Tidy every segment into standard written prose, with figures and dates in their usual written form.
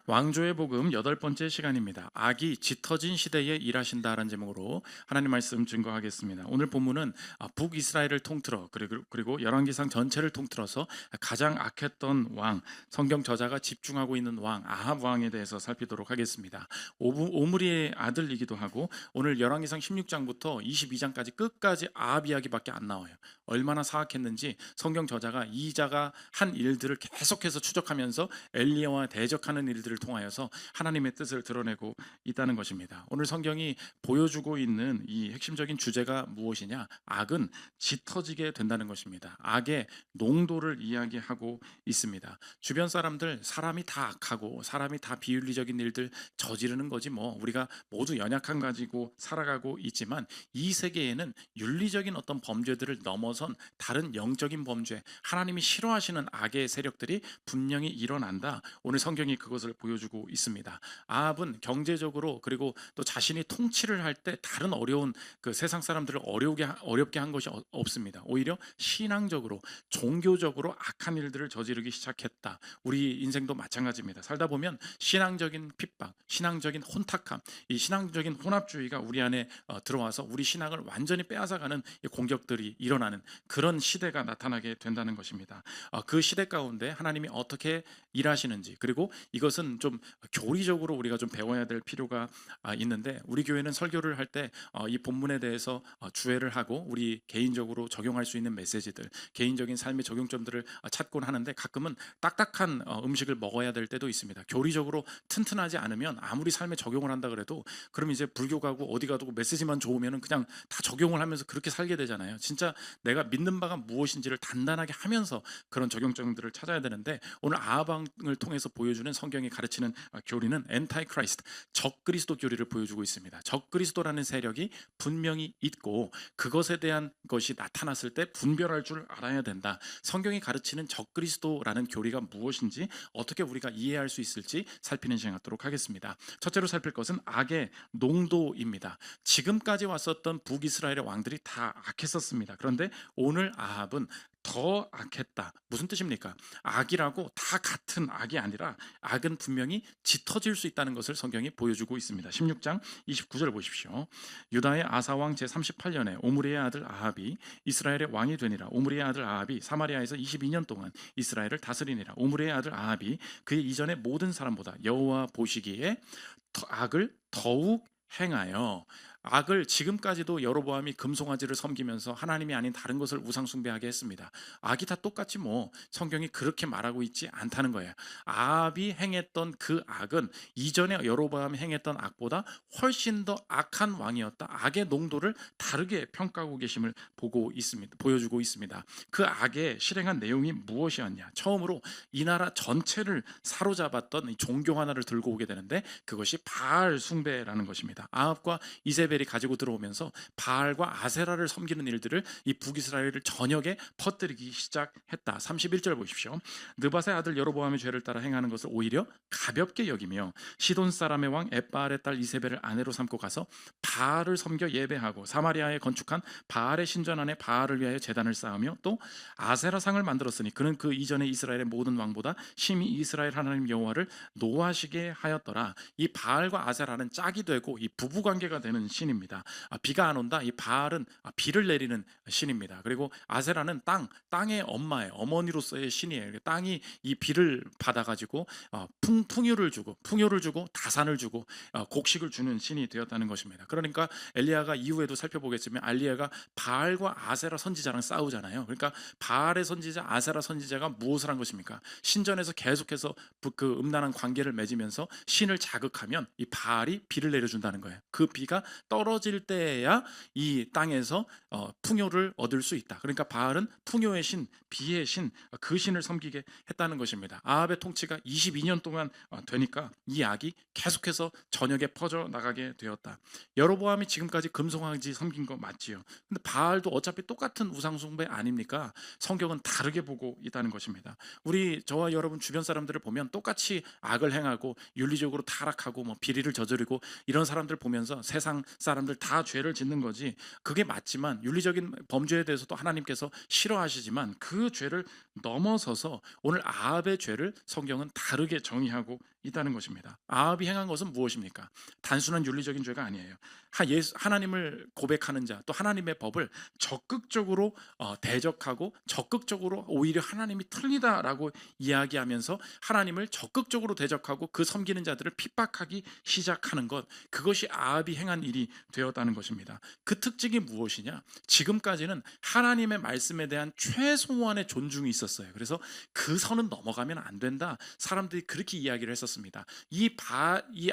왕조의 복음 8번째 시간입니다. 악이 짙어진 시대에 일하신다라는 제목으로 하나님 말씀 증거하겠습니다. 오늘 본문은 북이스라엘을 통틀어 그리고 열왕기상 전체를 통틀어서 가장 악했던 왕, 성경 저자가 집중하고 있는 왕 아합 왕에 대해서 살피도록 하겠습니다. 오므리의 아들이기도 하고 오늘 열왕기상 16장부터 22장까지 끝까지 아합 이야기밖에 안 나와요. 얼마나 사악했는지 성경 저자가 이 자가 한 일들을 계속해서 추적하면서 엘리야와 대적하는 일들을 통하여서 하나님의 뜻을 드러내고 있다는 것입니다. 오늘 성경이 보여주고 있는 이 핵심적인 주제가 무엇이냐? 악은 짙어지게 된다는 것입니다. 악의 농도를 이야기하고 있습니다. 주변 사람들, 사람이 다 악하고 사람이 다 비윤리적인 일들 저지르는 거지 뭐 우리가 모두 연약함 가지고 살아가고 있지만 이 세계에는 윤리적인 어떤 범죄들을 넘어선 다른 영적인 범죄, 하나님이 싫어하시는 악의 세력들이 분명히 일어난다. 오늘 성경이 그것을 보여주고 있습니다. 아합은 경제적으로 그리고 또 자신이 통치를 할 때 다른 어려운 그 세상 사람들을 어렵게 한 것이 없습니다. 오히려 신앙적으로 종교적으로 악한 일들을 저지르기 시작했다. 우리 인생도 마찬가지입니다. 살다 보면 신앙적인 핍박, 신앙적인 혼탁함, 이 신앙적인 혼합주의가 우리 안에 들어와서 우리 신앙을 완전히 빼앗아가는 공격들이 일어나는 그런 시대가 나타나게 된다는 것입니다. 그 시대 가운데 하나님이 어떻게 일하시는지, 그리고 이것은 좀 교리적으로 우리가 좀 배워야 될 필요가 있는데, 우리 교회는 설교를 할 때 이 본문에 대해서 주의를 하고 우리 개인적으로 적용할 수 있는 메시지들, 개인적인 삶의 적용점들을 찾곤 하는데, 가끔은 딱딱한 음식을 먹어야 될 때도 있습니다. 교리적으로 튼튼하지 않으면 아무리 삶에 적용을 한다 그래도 그럼 이제 불교 가고 어디 가도 메시지만 좋으면 그냥 다 적용을 하면서 그렇게 살게 되잖아요. 진짜 내가 믿는 바가 무엇인지를 단단하게 하면서 그런 적용점들을 찾아야 되는데, 오늘 아하방을 통해서 보여주는 성경이 가르치는 교리는 엔타이 크라이스트, 적그리스도 교리를 보여주고 있습니다. 적그리스도라는 세력이 분명히 있고 그것에 대한 것이 나타났을 때 분별할 줄 알아야 된다. 성경이 가르치는 적그리스도라는 교리가 무엇인지 어떻게 우리가 이해할 수 있을지 살피는 시간 갖도록 하겠습니다. 첫째로 살필 것은 악의 농도입니다. 지금까지 왔었던 북이스라엘의 왕들이 다 악했었습니다. 그런데 오늘 아합은 더 악했다. 무슨 뜻입니까? 악이라고 다 같은 악이 아니라 악은 분명히 짙어질 수 있다는 것을 성경이 보여주고 있습니다. 16장 29절 보십시오. 유다의 아사왕 제38년에 오므리의 아들 아합이 이스라엘의 왕이 되니라. 오므리의 아들 아합이 사마리아에서 22년 동안 이스라엘을 다스리니라. 오므리의 아들 아합이 그의 이전의 모든 사람보다 여호와 보시기에 악을 더욱 행하여, 악을 지금까지도 여로보암이 금송아지를 섬기면서 하나님이 아닌 다른 것을 우상 숭배하게 했습니다. 악이 다 똑같지 뭐, 성경이 그렇게 말하고 있지 않다는 거예요. 아합이 행했던 그 악은 이전에 여로보암이 행했던 악보다 훨씬 더 악한 왕이었다. 악의 농도를 다르게 평가하고 계심을 보여주고 있습니다. 그 악의 실행한 내용이 무엇이었냐? 처음으로 이 나라 전체를 사로잡았던 이 종교 하나를 들고 오게 되는데, 그것이 바알 숭배라는 것입니다. 아합과 이세벨이 가지고 들어오면서 바알과 아세라를 섬기는 일들을 이 북이스라엘을 전역에 퍼뜨리기 시작했다. 31절 보십시오. 느밧의 아들 여로보암의 죄를 따라 행하는 것을 오히려 가볍게 여기며 시돈 사람의 왕 엣바알의 딸 이세벨을 아내로 삼고 가서 바알을 섬겨 예배하고 사마리아에 건축한 바알의 신전 안에 바알을 위하여 제단을 쌓으며 또 아세라상을 만들었으니 그는 그 이전에 이스라엘의 모든 왕보다 심히 이스라엘 하나님 여호와를 노하시게 하였더라. 이 바알과 아세라는 짝이 되고 이 부부관계가 되는 신입니다. 비가 안 온다. 이 바알은 비를 내리는 신입니다. 그리고 아세라는 땅의 엄마의 어머니로서의 신이에요. 땅이 이 비를 받아가지고 풍요를 주고 다산을 주고 곡식을 주는 신이 되었다는 것입니다. 그러니까 엘리야가 이후에도 살펴보겠지만 엘리야가 바알과 아세라 선지자랑 싸우잖아요. 그러니까 바알의 선지자, 아세라 선지자가 무엇을 한 것입니까? 신전에서 계속해서 그 음란한 관계를 맺으면서 신을 자극하면 이 바알이 비를 내려준다는 거예요. 그 비가 떨어질 때에야 이 땅에서 풍요를 얻을 수 있다. 그러니까 바알은 풍요의 신, 비의 신, 그 신을 섬기게 했다는 것입니다. 아합의 통치가 22년 동안 되니까 이 악이 계속해서 전역에 퍼져 나가게 되었다. 여로보암이 지금까지 금송아지 섬긴 거 맞지요. 근데 바알도 어차피 똑같은 우상 숭배 아닙니까? 성경은 다르게 보고 있다는 것입니다. 우리 저와 여러분 주변 사람들을 보면 똑같이 악을 행하고 윤리적으로 타락하고 뭐 비리를 저지르고 이런 사람들 보면서 세상 사람들 다 죄를 짓는 거지, 그게 맞지만 윤리적인 범죄에 대해서도 하나님께서 싫어하시지만 그 죄를 넘어서서 오늘 아합의 죄를 성경은 다르게 정의하고 있다는 것입니다. 아합이 행한 것은 무엇입니까? 단순한 윤리적인 죄가 아니에요. 하나님을 고백하는 자, 또 하나님의 법을 적극적으로 대적하고 적극적으로 오히려 하나님이 틀리다라고 이야기하면서 하나님을 적극적으로 대적하고 그 섬기는 자들을 핍박하기 시작하는 것, 그것이 아합이 행한 일이 되었다는 것입니다. 그 특징이 무엇이냐? 지금까지는 하나님의 말씀에 대한 최소한의 존중이 있었어요. 그래서 그 선은 넘어가면 안 된다. 사람들이 그렇게 이야기를 했었습니다. 이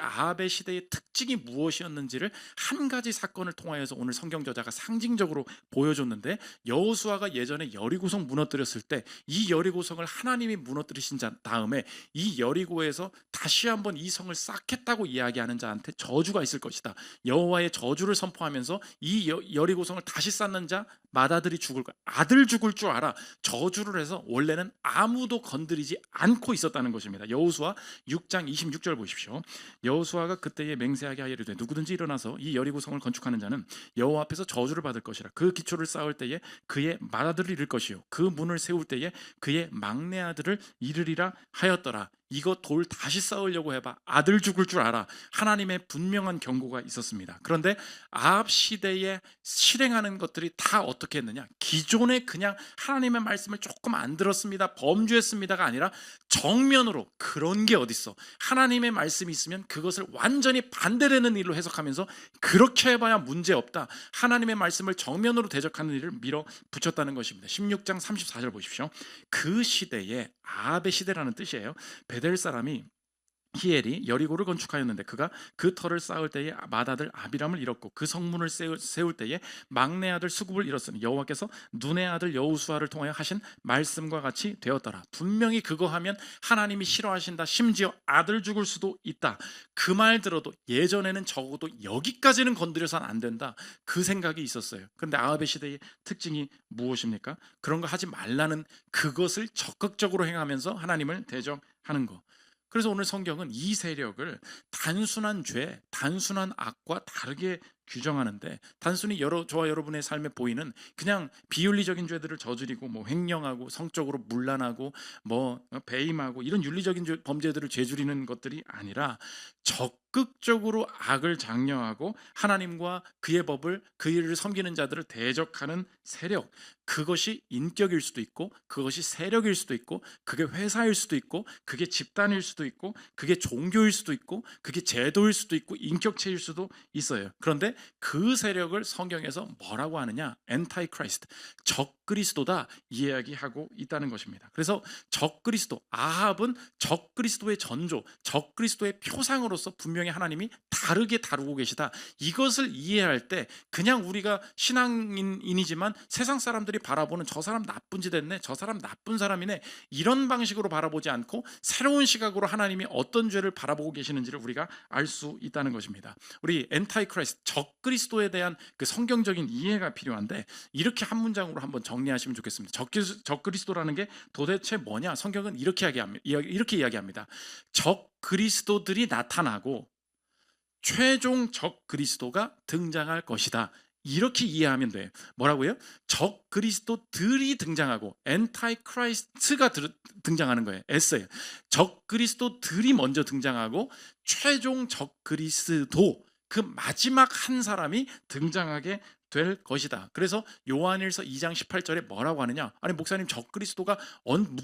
아합의 시대의 특징이 무엇이었는지를 한 가지 사건을 통하여서 오늘 성경 저자가 상징적으로 보여줬는데, 여호수아가 예전에 여리고성 무너뜨렸을 때 이 여리고성을 하나님이 무너뜨리신 다음에 이 여리고에서 다시 한번 이 성을 쌓겠다고 이야기하는 자한테 저주가 있을 것이다. 여호와의 저주를 선포하면서 이 여리고성을 다시 쌓는 자 맏아들이 죽을 거야. 아들 죽을 줄 알아. 저주를 해서 원래는 아무도 건드리지 않고 있었다는 것입니다. 여호수아 6장 26절 보십시오. 여호수아가 그때에 맹세하게 하여 이르되 누구든지 일어나서 이 여리고성을 건축하는 자는 여호와 앞에서 저주를 받을 것이라. 그 기초를 쌓을 때에 그의 맏아들을 잃을 것이요 그 문을 세울 때에 그의 막내 아들을 잃으리라 하였더라. 이거 돌 다시 쌓으려고 해봐. 아들 죽을 줄 알아. 하나님의 분명한 경고가 있었습니다. 그런데 아합 시대에 실행하는 것들이 다 어떻게 했느냐? 기존에 그냥 하나님의 말씀을 조금 안 들었습니다, 범죄했습니다가 아니라 정면으로 그런 게 어딨어. 하나님의 말씀이 있으면 그것을 완전히 반대되는 일로 해석하면서 그렇게 해봐야 문제없다. 하나님의 말씀을 정면으로 대적하는 일을 밀어붙였다는 것입니다. 16장 34절 보십시오. 그 시대에, 아합의 시대라는 뜻이에요. 베델 사람이 히엘이 여리고를 건축하였는데 그가 그 터를 쌓을 때에 맏아들 아비람을 잃었고 그 성문을 세울 때에 막내 아들 수굽을 잃었으니 여호와께서 눈의 아들 여호수아를 통하여 하신 말씀과 같이 되었더라. 분명히 그거 하면 하나님이 싫어하신다. 심지어 아들 죽을 수도 있다. 그 말 들어도 예전에는 적어도 여기까지는 건드려서는 안 된다, 그 생각이 있었어요. 그런데 아합의 시대의 특징이 무엇입니까? 그런 거 하지 말라는, 그것을 적극적으로 행하면서 하나님을 대적하는 거. 그래서 오늘 성경은 이 세력을 단순한 죄, 단순한 악과 다르게 규정하는데, 단순히 저와 여러분의 삶에 보이는 그냥 비윤리적인 죄들을 저지르고 횡령하고 성적으로 문란하고 배임하고 이런 윤리적인 범죄들을 죄지르는 것들이 아니라 적극적으로 악을 장려하고 하나님과 그의 법을, 그 일을 섬기는 자들을 대적하는 세력, 그것이 인격일 수도 있고 그것이 세력일 수도 있고 그게 회사일 수도 있고 그게 집단일 수도 있고 그게 종교일 수도 있고 그게 제도일 수도 있고 인격체일 수도 있어요. 그런데 그 세력을 성경에서 뭐라고 하느냐? 엔타이 크라이스트, 적그리스도다 이야기하고 있다는 것입니다. 그래서 적그리스도, 아합은 적그리스도의 전조, 적그리스도의 표상으로서 분명히 하나님이 다르게 다루고 계시다. 이것을 이해할 때 그냥 우리가 신앙인이지만 세상 사람들이 바라보는 저 사람 나쁜 짓 했네, 저 사람 나쁜 사람이네, 이런 방식으로 바라보지 않고 새로운 시각으로 하나님이 어떤 죄를 바라보고 계시는지를 우리가 알 수 있다는 것입니다. 우리 엔타이 크라이스트, 적그리스도에 대한 그 성경적인 이해가 필요한데 이렇게 한 문장으로 한번 정리하시면 좋겠습니다. 적그리스도라는 게 도대체 뭐냐? 성경은 이렇게 이야기합니다. 적그리스도들이 나타나고 최종 적그리스도가 등장할 것이다. 이렇게 이해하면 돼요. 뭐라고요? 적그리스도들이 등장하고 엔타이 크라이스트가 등장하는 거예요. S예요. 적그리스도들이 먼저 등장하고 최종 적그리스도, 그 마지막 한 사람이 등장하게 될 것이다. 그래서 요한일서 2장 18절에 뭐라고 하느냐? 아니 목사님, 적그리스도가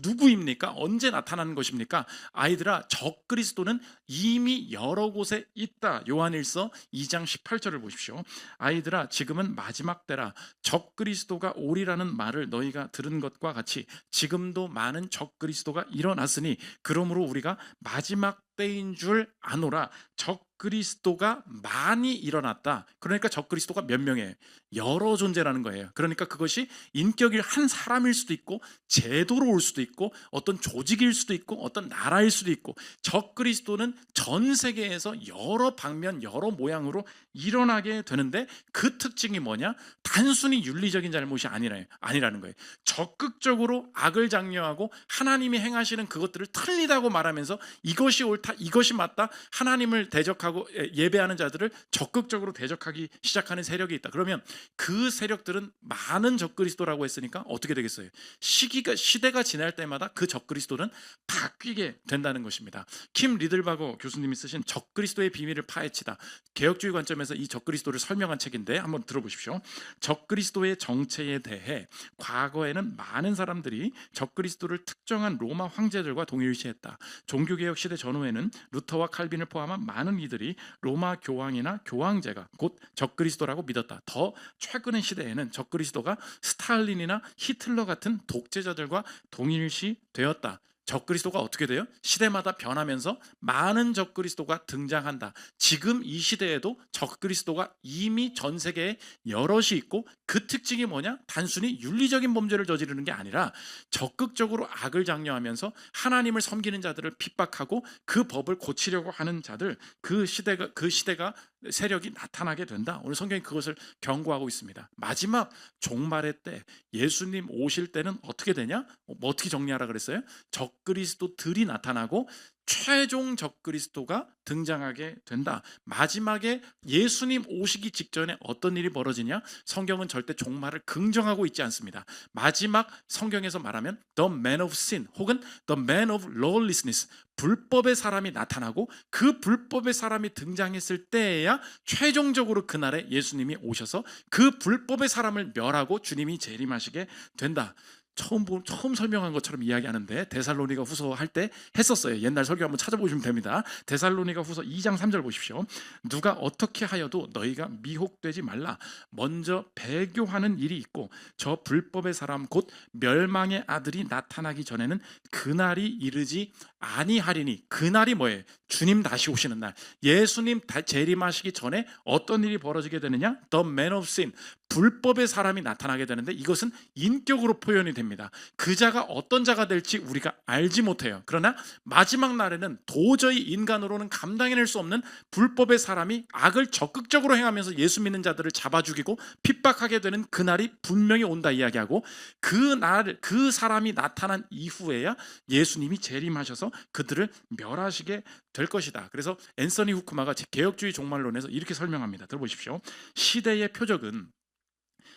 누구입니까? 언제 나타나는 것입니까? 아이들아, 적그리스도는 이미 여러 곳에 있다. 요한일서 2장 18절을 보십시오. 아이들아, 지금은 마지막 때라. 적그리스도가 오리라는 말을 너희가 들은 것과 같이 지금도 많은 적그리스도가 일어났으니 그러므로 우리가 마지막 때인 줄 아노라. 적그리스도가 많이 일어났다. 그러니까 적그리스도가 몇 명이에요? 여러 존재라는 거예요. 그러니까 그것이 인격일 한 사람일 수도 있고 제도로 올 수도 있고 어떤 조직일 수도 있고 어떤 나라일 수도 있고, 적그리스도는 전 세계에서 여러 방면 여러 모양으로 일어나게 되는데 그 특징이 뭐냐? 단순히 윤리적인 잘못이 아니라는 거예요. 적극적으로 악을 장려하고 하나님이 행하시는 그것들을 틀리다고 말하면서 이것이 옳다 옳다, 이것이 맞다, 하나님을 대적하고 예배하는 자들을 적극적으로 대적하기 시작하는 세력이 있다. 그러면 그 세력들은 많은 적그리스도라고 했으니까 어떻게 되겠어요? 시대가 지날 때마다 그 적그리스도는 바뀌게 된다는 것입니다. 킴 리들바거 교수님이 쓰신 적그리스도의 비밀을 파헤치다, 개혁주의 관점에서 이 적그리스도를 설명한 책인데 한번 들어보십시오. 적그리스도의 정체에 대해 과거에는 많은 사람들이 적그리스도를 특정한 로마 황제들과 동일시했다. 종교개혁 시대 전후에는 루터와 칼빈을 포함한 많은 이들이 로마 교황이나 교황제가 곧 적그리스도라고 믿었다. 더 최근의 시대에는 적그리스도가 스탈린이나 히틀러 같은 독재자들과 동일시되었다. 적그리스도가 어떻게 돼요? 시대마다 변하면서 많은 적그리스도가 등장한다. 지금 이 시대에도 적그리스도가 이미 전 세계에 여럿이 있고, 그 특징이 뭐냐? 단순히 윤리적인 범죄를 저지르는 게 아니라 적극적으로 악을 장려하면서 하나님을 섬기는 자들을 핍박하고 그 법을 고치려고 하는 자들, 그 시대가 세력이 나타나게 된다. 오늘 성경이 그것을 경고하고 있습니다. 마지막 종말의 때, 예수님 오실 때는 어떻게 되냐? 뭐 어떻게 정리하라 그랬어요? 적그리스도들이 나타나고 최종 적그리스도가 등장하게 된다. 마지막에 예수님 오시기 직전에 어떤 일이 벌어지냐? 성경은 절대 종말을 긍정하고 있지 않습니다. 마지막 성경에서 말하면 The Man of Sin 혹은 The Man of Lawlessness, 불법의 사람이 나타나고 그 불법의 사람이 등장했을 때에야 최종적으로 그날에 예수님이 오셔서 그 불법의 사람을 멸하고 주님이 재림하시게 된다. 처음 설명한 것처럼 이야기하는데 데살로니가 후서 할 때 했었어요. 옛날 설교 한번 찾아보시면 됩니다. 데살로니가 후서 2장 3절 보십시오. 누가 어떻게 하여도 너희가 미혹되지 말라. 먼저 배교하는 일이 있고 저 불법의 사람 곧 멸망의 아들이 나타나기 전에는 그날이 이르지 아니하리니. 그날이 뭐예요? 주님 다시 오시는 날, 예수님 재림하시기 전에 어떤 일이 벌어지게 되느냐? The Man of Sin, 불법의 사람이 나타나게 되는데 이것은 인격으로 표현이 됩니다. 그 자가 어떤 자가 될지 우리가 알지 못해요. 그러나 마지막 날에는 도저히 인간으로는 감당해낼 수 없는 불법의 사람이 악을 적극적으로 행하면서 예수 믿는 자들을 잡아 죽이고 핍박하게 되는 그날이 분명히 온다 이야기하고, 그 사람이 나타난 이후에야 예수님이 재림하셔서 그들을 멸하시게 될 것이다. 그래서 앤서니 후크마가 개혁주의 종말론에서 이렇게 설명합니다. 들어보십시오. 시대의 표적은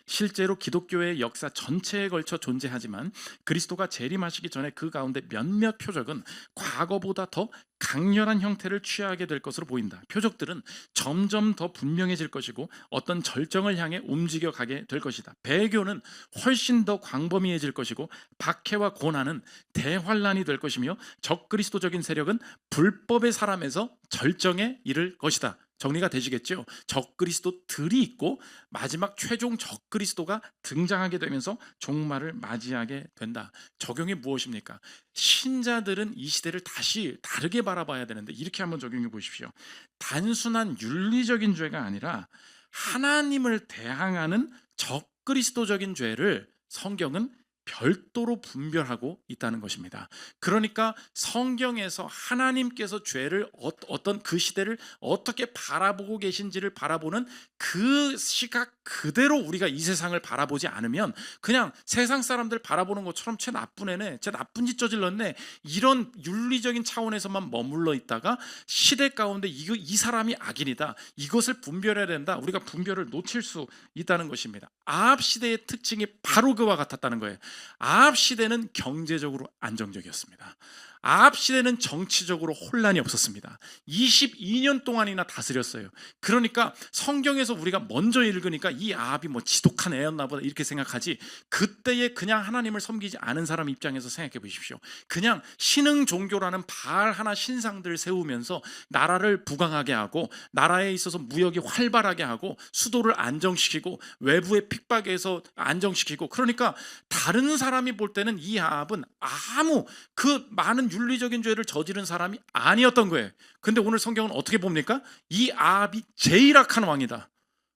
실제로 기독교의 역사 전체에 걸쳐 존재하지만 그리스도가 재림하시기 전에 그 가운데 몇몇 표적은 과거보다 더 강렬한 형태를 취하게 될 것으로 보인다. 표적들은 점점 더 분명해질 것이고 어떤 절정을 향해 움직여 가게 될 것이다. 배교는 훨씬 더 광범위해질 것이고 박해와 고난은 대환란이 될 것이며 적그리스도적인 세력은 불법의 사람에서 절정에 이를 것이다. 정리가 되시겠죠? 적그리스도들이 있고 마지막 최종 적그리스도가 등장하게 되면서 종말을 맞이하게 된다. 적용이 무엇입니까? 신자들은 이 시대를 다시 다르게 바라봐야 되는데 이렇게 한번 적용해 보십시오. 단순한 윤리적인 죄가 아니라 하나님을 대항하는 적그리스도적인 죄를 성경은 별도로 분별하고 있다는 것입니다. 그러니까 성경에서 하나님께서 죄를 어떤 그 시대를 어떻게 바라보고 계신지를 바라보는 그 시각 그대로 우리가 이 세상을 바라보지 않으면 그냥 세상 사람들 바라보는 것처럼 쟤 나쁜 애네, 쟤 나쁜 짓 저질렀네, 이런 윤리적인 차원에서만 머물러 있다가 시대 가운데 이 사람이 악인이다, 이것을 분별해야 된다, 우리가 분별을 놓칠 수 있다는 것입니다. 아합 시대의 특징이 바로 그와 같았다는 거예요. 아합 시대는 경제적으로 안정적이었습니다. 아합 시대는 정치적으로 혼란이 없었습니다. 22년 동안이나 다스렸어요. 그러니까 성경에서 우리가 먼저 읽으니까 이 아합이 뭐 지독한 애였나 보다 이렇게 생각하지, 그때에 그냥 하나님을 섬기지 않은 사람 입장에서 생각해 보십시오. 그냥 신흥 종교라는 바알 하나 신상들 세우면서 나라를 부강하게 하고 나라에 있어서 무역이 활발하게 하고 수도를 안정시키고 외부의 핍박에서 안정시키고, 그러니까 다른 사람이 볼 때는 이 아합은 아무 그 많은 윤리적인 죄를 저지른 사람이 아니었던 거예요. 근데 오늘 성경은 어떻게 봅니까? 이 아합이 제일 악한 왕이다.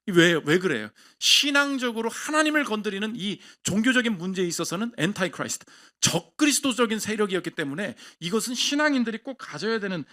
왜 그래요? 신앙적으로 하나님을 건드리는 이 종교적인 문제에 있어서는 엔타이 크라이스트, 적그리스도적인 세력이었기 때문에 이것은 신앙인들이 꼭 가져야 되는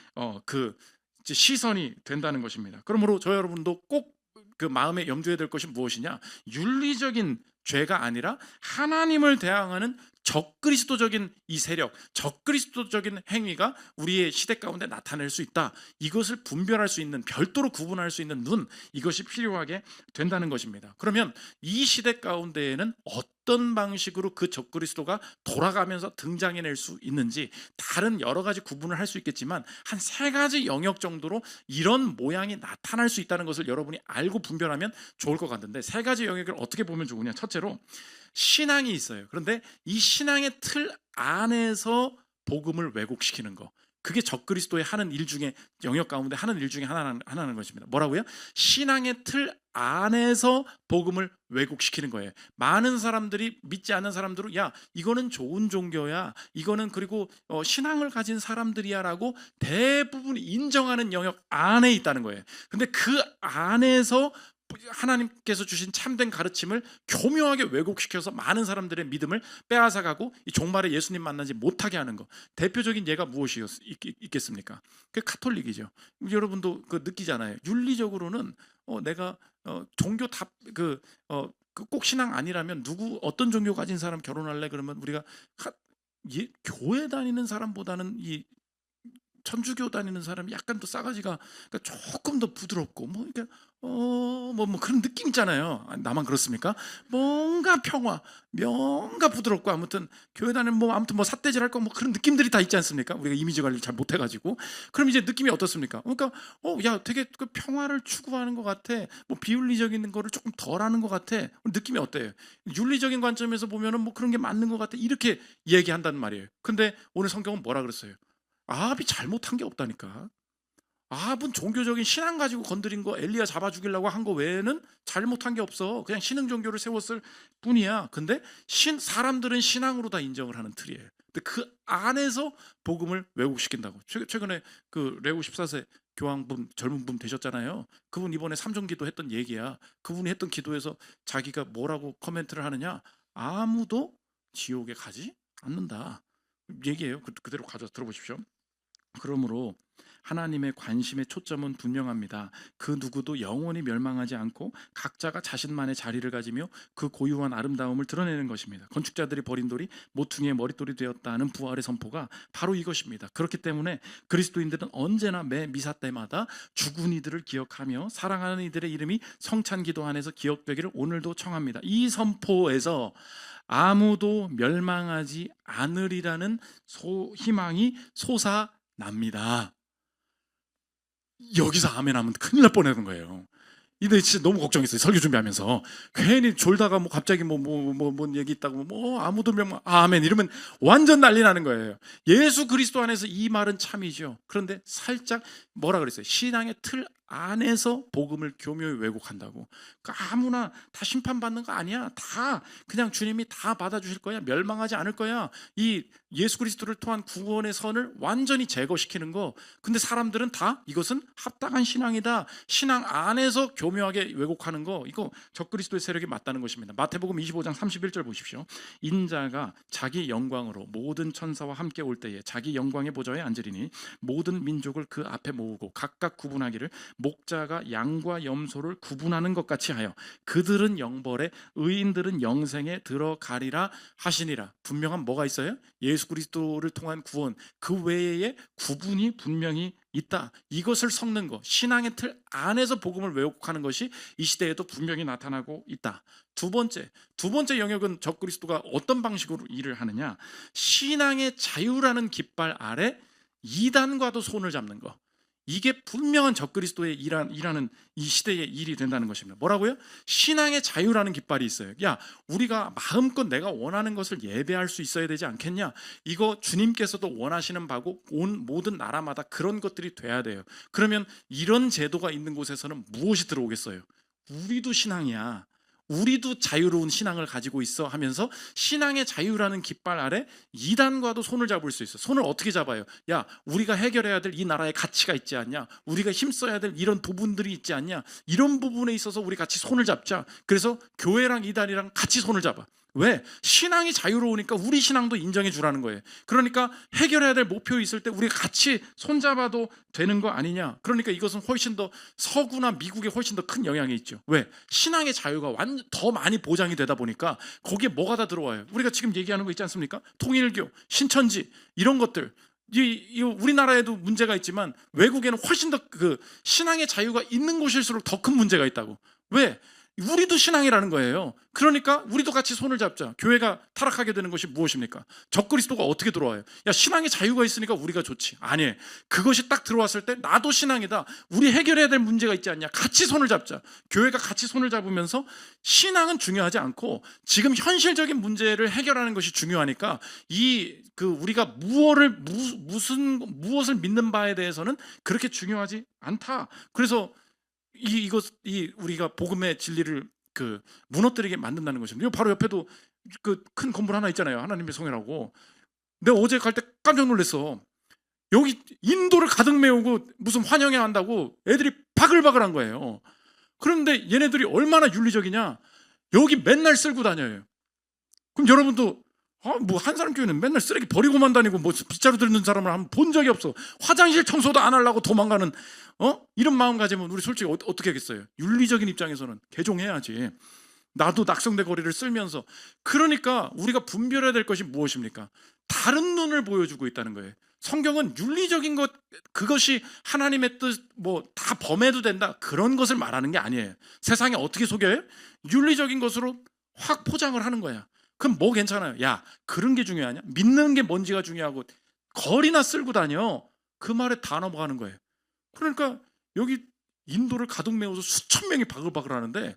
그 시선이 된다는 것입니다. 그러므로 저 여러분도 꼭 그 마음에 염두에 될 것이 무엇이냐? 윤리적인 죄가 아니라 하나님을 대항하는 적그리스도적인 이 세력, 적그리스도적인 행위가 우리의 시대 가운데 나타낼 수 있다. 이것을 분별할 수 있는, 별도로 구분할 수 있는 눈, 이것이 필요하게 된다는 것입니다. 그러면 이 시대 가운데에는 어떤 방식으로 그 적그리스도가 돌아가면서 등장해낼 수 있는지, 다른 여러 가지 구분을 할 수 있겠지만 한 세 가지 영역 정도로 이런 모양이 나타날 수 있다는 것을 여러분이 알고 분별하면 좋을 것 같은데, 세 가지 영역을 어떻게 보면 좋으냐. 첫째로 신앙이 있어요. 그런데 이 신앙의 틀 안에서 복음을 왜곡시키는 거, 그게 적그리스도의 하는 일 중에, 영역 가운데 하는 일 중에 하나는 것입니다. 뭐라고요? 신앙의 틀 안에서 복음을 왜곡시키는 거예요. 많은 사람들이, 믿지 않는 사람들은 야, 이거는 좋은 종교야, 이거는 그리고 신앙을 가진 사람들이야 라고 대부분 인정하는 영역 안에 있다는 거예요. 근데 그 안에서 하나님께서 주신 참된 가르침을 교묘하게 왜곡시켜서 많은 사람들의 믿음을 빼앗아가고 이 종말에 예수님 만나지 못하게 하는 거, 대표적인 예가 무엇이 있겠습니까? 그 카톨릭이죠. 여러분도 그 느끼잖아요. 윤리적으로는 내가 종교 꼭 신앙 아니라면 누구 어떤 종교 가진 사람 결혼할래 그러면 우리가 교회 다니는 사람보다는 이 천주교 다니는 사람이 약간 더 싸가지가, 그러니까 조금 더 부드럽고 뭐 이렇게 뭐 그런 느낌 있잖아요. 나만 그렇습니까? 뭔가 평화, 뭔가 부드럽고, 아무튼 교회 다니는 아무튼 삿대질 할 거 그런 느낌들이 다 있지 않습니까? 우리가 이미지 관리를 잘 못해가지고. 그럼 이제 느낌이 어떻습니까? 그러니까 야, 되게 그 평화를 추구하는 것 같아. 비윤리적인 거를 조금 덜하는 것 같아. 느낌이 어때요? 윤리적인 관점에서 보면은 그런 게 맞는 것 같아. 이렇게 얘기한단 말이에요. 근데 오늘 성경은 뭐라 그랬어요? 아합이 잘못한 게 없다니까. 아합은 종교적인 신앙 가지고 건드린 거, 엘리야 잡아 죽이려고 한 거 외에는 잘못한 게 없어. 그냥 신흥 종교를 세웠을 뿐이야. 근데 사람들은 신앙으로 다 인정을 하는 틀이에요. 근데 그 안에서 복음을 왜곡시킨다고. 최근에 그 레오 14세 교황분, 젊은 분 되셨잖아요. 그분 이번에 삼정기도 했던 얘기야. 그분이 했던 기도에서 자기가 뭐라고 코멘트를 하느냐, 아무도 지옥에 가지 않는다 얘기해요. 그대로 가져서 들어보십시오. 그러므로 하나님의 관심의 초점은 분명합니다. 그 누구도 영원히 멸망하지 않고 각자가 자신만의 자리를 가지며 그 고유한 아름다움을 드러내는 것입니다. 건축자들이 버린 돌이 모퉁이의 머릿돌이 되었다는 부활의 선포가 바로 이것입니다. 그렇기 때문에 그리스도인들은 언제나 매 미사 때마다 죽은 이들을 기억하며 사랑하는 이들의 이름이 성찬기도 안에서 기억되기를 오늘도 청합니다. 이 선포에서 아무도 멸망하지 않으리라는 희망이 솟아납니다. 여기서 아멘 하면 큰일 날 뻔했던 거예요. 이데 진짜 너무 걱정했어요. 설교 준비하면서 괜히 졸다가 갑자기 뭔 얘기 있다고 아무도 멸망 아멘 이러면 완전 난리 나는 거예요. 예수 그리스도 안에서 이 말은 참이죠. 그런데 살짝 뭐라 그랬어요? 신앙의 틀 안에서 복음을 교묘히 왜곡한다고. 그러니까 아무나 다 심판받는 거 아니야. 다 그냥 주님이 다 받아주실 거야. 멸망하지 않을 거야. 이 예수 그리스도를 통한 구원의 선을 완전히 제거시키는 거. 근데 사람들은 다 이것은 합당한 신앙이다. 신앙 안에서 교묘하게 왜곡하는 거. 이거 적그리스도의 세력이 맞다는 것입니다. 마태복음 25장 31절 보십시오. 인자가 자기 영광으로 모든 천사와 함께 올 때에 자기 영광의 보좌에 앉으리니 모든 민족을 그 앞에 모으고 각각 구분하기를 목자가 양과 염소를 구분하는 것 같이 하여 그들은 영벌에 의인들은 영생에 들어가리라 하시니라. 분명한 뭐가 있어요? 예수 그리스도를 통한 구원, 그 외에 구분이 분명히 있다. 이것을 섞는 것, 신앙의 틀 안에서 복음을 왜곡하는 것이 이 시대에도 분명히 나타나고 있다. 두 번째 영역은 적그리스도가 어떤 방식으로 일을 하느냐, 신앙의 자유라는 깃발 아래 이단과도 손을 잡는 것. 이게 분명한 적그리스도의 일하는 이 시대의 일이 된다는 것입니다. 뭐라고요? 신앙의 자유라는 깃발이 있어요. 야, 우리가 마음껏 내가 원하는 것을 예배할 수 있어야 되지 않겠냐? 이거 주님께서도 원하시는 바고 온 모든 나라마다 그런 것들이 돼야 돼요. 그러면 이런 제도가 있는 곳에서는 무엇이 들어오겠어요? 우리도 신앙이야. 우리도 자유로운 신앙을 가지고 있어 하면서 신앙의 자유라는 깃발 아래 이단과도 손을 잡을 수 있어. 손을 어떻게 잡아요? 야, 우리가 해결해야 될 이 나라의 가치가 있지 않냐? 우리가 힘써야 될 이런 부분들이 있지 않냐? 이런 부분에 있어서 우리 같이 손을 잡자. 그래서 교회랑 이단이랑 같이 손을 잡아. 왜? 신앙이 자유로우니까 우리 신앙도 인정해 주라는 거예요. 그러니까 해결해야 될 목표 있을 때 우리가 같이 손잡아도 되는 거 아니냐. 그러니까 이것은 훨씬 더 서구나 미국에 훨씬 더 큰 영향이 있죠. 왜? 신앙의 자유가 더 많이 보장이 되다 보니까 거기에 뭐가 다 들어와요. 우리가 지금 얘기하는 거 있지 않습니까? 통일교, 신천지 이런 것들. 우리나라에도 문제가 있지만 외국에는 훨씬 더 그 신앙의 자유가 있는 곳일수록 더 큰 문제가 있다고. 왜? 우리도 신앙이라는 거예요. 그러니까 우리도 같이 손을 잡자. 교회가 타락하게 되는 것이 무엇입니까? 적그리스도가 어떻게 들어와요? 야, 신앙의 자유가 있으니까 우리가 좋지. 아니, 그것이 딱 들어왔을 때 나도 신앙이다. 우리 해결해야 될 문제가 있지 않냐? 같이 손을 잡자. 교회가 같이 손을 잡으면서 신앙은 중요하지 않고 지금 현실적인 문제를 해결하는 것이 중요하니까 우리가 무엇을 믿는 바에 대해서는 그렇게 중요하지 않다. 그래서 우리가 복음의 진리를 무너뜨리게 만든다는 것입니다. 바로 옆에도 큰 건물 하나 있잖아요. 하나님의 성회라고. 내가 어제 갈 때 깜짝 놀랐어. 여기 인도를 가득 메우고 무슨 환영회 한다고 애들이 바글바글한 거예요. 그런데 얘네들이 얼마나 윤리적이냐? 여기 맨날 쓸고 다녀요. 그럼 여러분도 한 사람 교회는 맨날 쓰레기 버리고만 다니고 빗자루 들는 사람을 한번 본 적이 없어. 화장실 청소도 안 하려고 도망가는 이런 마음 가지면 우리 솔직히 어떻게 하겠어요? 윤리적인 입장에서는 개종해야지. 나도 낙성대 거리를 쓸면서. 그러니까 우리가 분별해야 될 것이 무엇입니까? 다른 눈을 보여주고 있다는 거예요. 성경은 윤리적인 것, 그것이 하나님의 뜻 다 범해도 된다, 그런 것을 말하는 게 아니에요. 세상에 어떻게 속여요? 윤리적인 것으로 확 포장을 하는 거야. 그럼 뭐 괜찮아요? 야, 그런 게 중요하냐? 믿는 게 뭔지가 중요하고 거리나 쓸고 다녀. 그 말에 다 넘어가는 거예요. 그러니까 여기 인도를 가득 메워서 수천 명이 바글바글 하는데,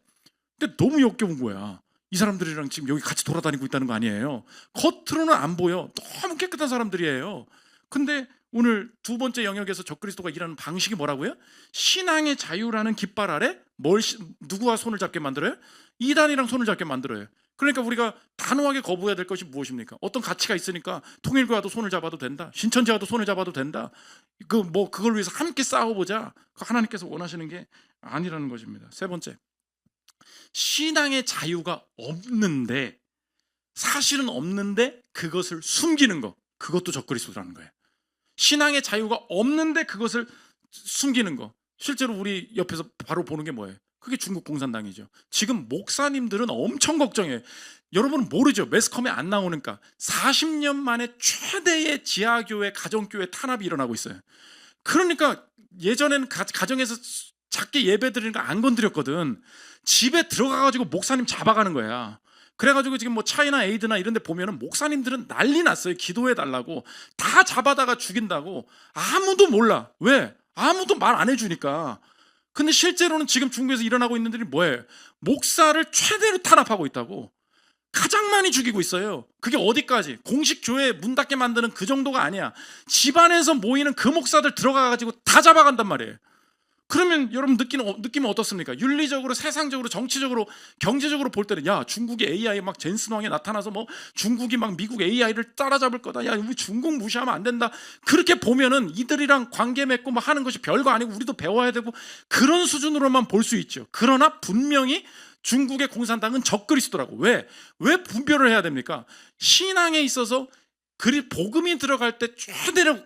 근데 너무 역겨운 거야. 이 사람들이랑 지금 여기 같이 돌아다니고 있다는 거 아니에요. 겉으로는 안 보여. 너무 깨끗한 사람들이에요. 근데 오늘 두 번째 영역에서 적그리스도가 일하는 방식이 뭐라고요? 신앙의 자유라는 깃발 아래 누구와 손을 잡게 만들어요? 이단이랑 손을 잡게 만들어요. 그러니까 우리가 단호하게 거부해야 될 것이 무엇입니까? 어떤 가치가 있으니까 통일교와도 손을 잡아도 된다. 신천지와도 손을 잡아도 된다. 그걸 위해서 함께 싸워보자. 하나님께서 원하시는 게 아니라는 것입니다. 세 번째, 신앙의 자유가 없는데, 사실은 없는데 그것을 숨기는 것, 그것도 적그리스도라는 거예요. 신앙의 자유가 없는데 그것을 숨기는 거. 실제로 우리 옆에서 바로 보는 게 뭐예요? 그게 중국 공산당이죠. 지금 목사님들은 엄청 걱정해요. 여러분은 모르죠. 매스컴에 안 나오니까 40년 만에 최대의 지하교회, 가정교회 탄압이 일어나고 있어요. 그러니까 예전에는 가정에서 작게 예배 드리는 거 안 건드렸거든. 집에 들어가가지고 목사님 잡아가는 거야. 그래가지고 지금 차이나 에이드나 이런 데 보면은 목사님들은 난리 났어요. 기도해 달라고. 다 잡아다가 죽인다고. 아무도 몰라. 왜? 아무도 말 안 해주니까. 근데 실제로는 지금 중국에서 일어나고 있는 일이 뭐예요? 목사를 최대로 탄압하고 있다고. 가장 많이 죽이고 있어요. 그게 어디까지? 공식 교회 문 닫게 만드는 그 정도가 아니야. 집안에서 모이는 그 목사들 들어가가지고 다 잡아간단 말이에요. 그러면 여러분 느낌은 어떻습니까? 윤리적으로, 세상적으로, 정치적으로, 경제적으로 볼 때는 야, 중국이 AI 막 젠슨왕에 나타나서 중국이 막 미국 AI를 따라잡을 거다. 야, 우리 중국 무시하면 안 된다. 그렇게 보면은 이들이랑 관계 맺고 하는 것이 별거 아니고 우리도 배워야 되고 그런 수준으로만 볼 수 있죠. 그러나 분명히 중국의 공산당은 적그리스도라고. 왜 분별을 해야 됩니까? 신앙에 있어서 복음이 들어갈 때 최대로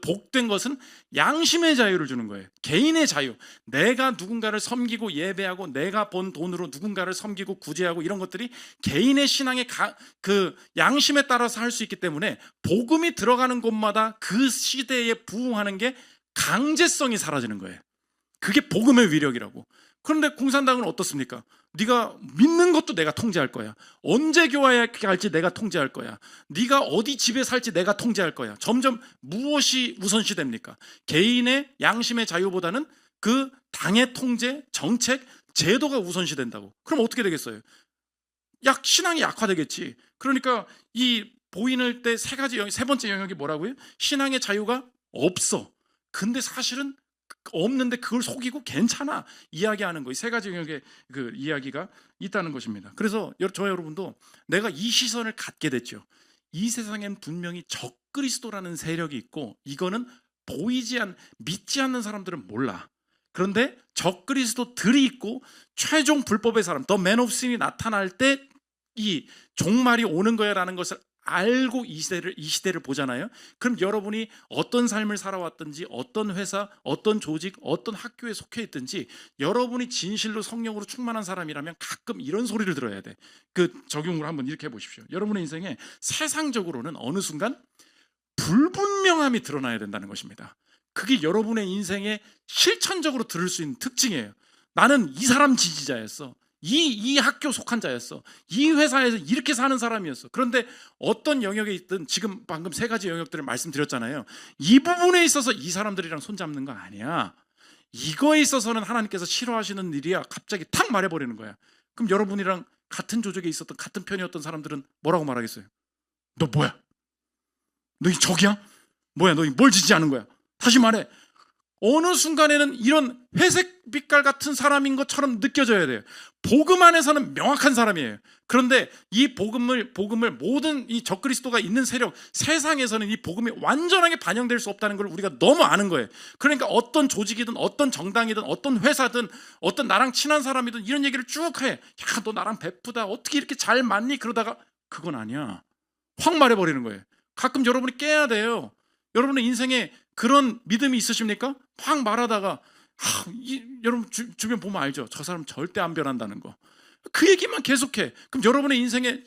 복된 것은 양심의 자유를 주는 거예요. 개인의 자유. 내가 누군가를 섬기고 예배하고 내가 번 돈으로 누군가를 섬기고 구제하고 이런 것들이 개인의 신앙의 양심에 따라서 할 수 있기 때문에 복음이 들어가는 곳마다 그 시대에 부응하는 게 강제성이 사라지는 거예요. 그게 복음의 위력이라고. 그런데 공산당은 어떻습니까? 네가 믿는 것도 내가 통제할 거야. 언제 교회할지 내가 통제할 거야. 네가 어디 집에 살지 내가 통제할 거야. 점점 무엇이 우선시됩니까? 개인의 양심의 자유보다는 그 당의 통제, 정책, 제도가 우선시된다고. 그럼 어떻게 되겠어요? 신앙이 약화되겠지. 그러니까 이 보이는 때 세 번째 영역이 뭐라고요? 신앙의 자유가 없어. 근데 사실은 없는데 그걸 속이고 괜찮아 이야기하는 거. 이 세 가지 영역의 이야기가 있다는 것입니다. 그래서 저 여러분도 내가 이 시선을 갖게 됐죠. 이 세상엔 분명히 적그리스도라는 세력이 있고 이거는 믿지 않는 사람들은 몰라. 그런데 적그리스도들이 있고 최종 불법의 사람, 더 맨 오브 신이 나타날 때 이 종말이 오는 거야라는 것을 알고 이 시대를 보잖아요. 그럼 여러분이 어떤 삶을 살아왔든지, 어떤 회사, 어떤 조직, 어떤 학교에 속해 있든지, 여러분이 진실로 성령으로 충만한 사람이라면 가끔 이런 소리를 들어야 돼. 그 적용을 한번 이렇게 해보십시오. 여러분의 인생에 세상적으로는 어느 순간 불분명함이 드러나야 된다는 것입니다. 그게 여러분의 인생에 실천적으로 들을 수 있는 특징이에요. 나는 이 사람 지지자였어. 이 학교 속한 자였어. 이 회사에서 이렇게 사는 사람이었어. 그런데 어떤 영역에 있든 지금 방금 세 가지 영역들을 말씀드렸잖아요. 이 부분에 있어서 이 사람들이랑 손잡는 거 아니야. 이거에 있어서는 하나님께서 싫어하시는 일이야. 갑자기 탁 말해버리는 거야. 그럼 여러분이랑 같은 조직에 있었던 같은 편이었던 사람들은 뭐라고 말하겠어요? 너 뭐야? 너희 적이야? 뭐야? 너희 뭘 지지하는 거야? 다시 말해, 어느 순간에는 이런 회색 빛깔 같은 사람인 것처럼 느껴져야 돼요. 복음 안에서는 명확한 사람이에요. 그런데 이 복음을 모든 이 적그리스도가 있는 세력, 세상에서는 이 복음이 완전하게 반영될 수 없다는 걸 우리가 너무 아는 거예요. 그러니까 어떤 조직이든 어떤 정당이든 어떤 회사든 어떤 나랑 친한 사람이든 이런 얘기를 쭉 해. 야, 너 나랑 베프다. 어떻게 이렇게 잘 맞니? 그러다가 그건 아니야. 확 말해버리는 거예요. 가끔 여러분이 깨야 돼요. 여러분의 인생에 그런 믿음이 있으십니까? 확 말하다가 여러분 주변 보면 알죠? 저 사람 절대 안 변한다는 거. 그 얘기만 계속해. 그럼 여러분의 인생에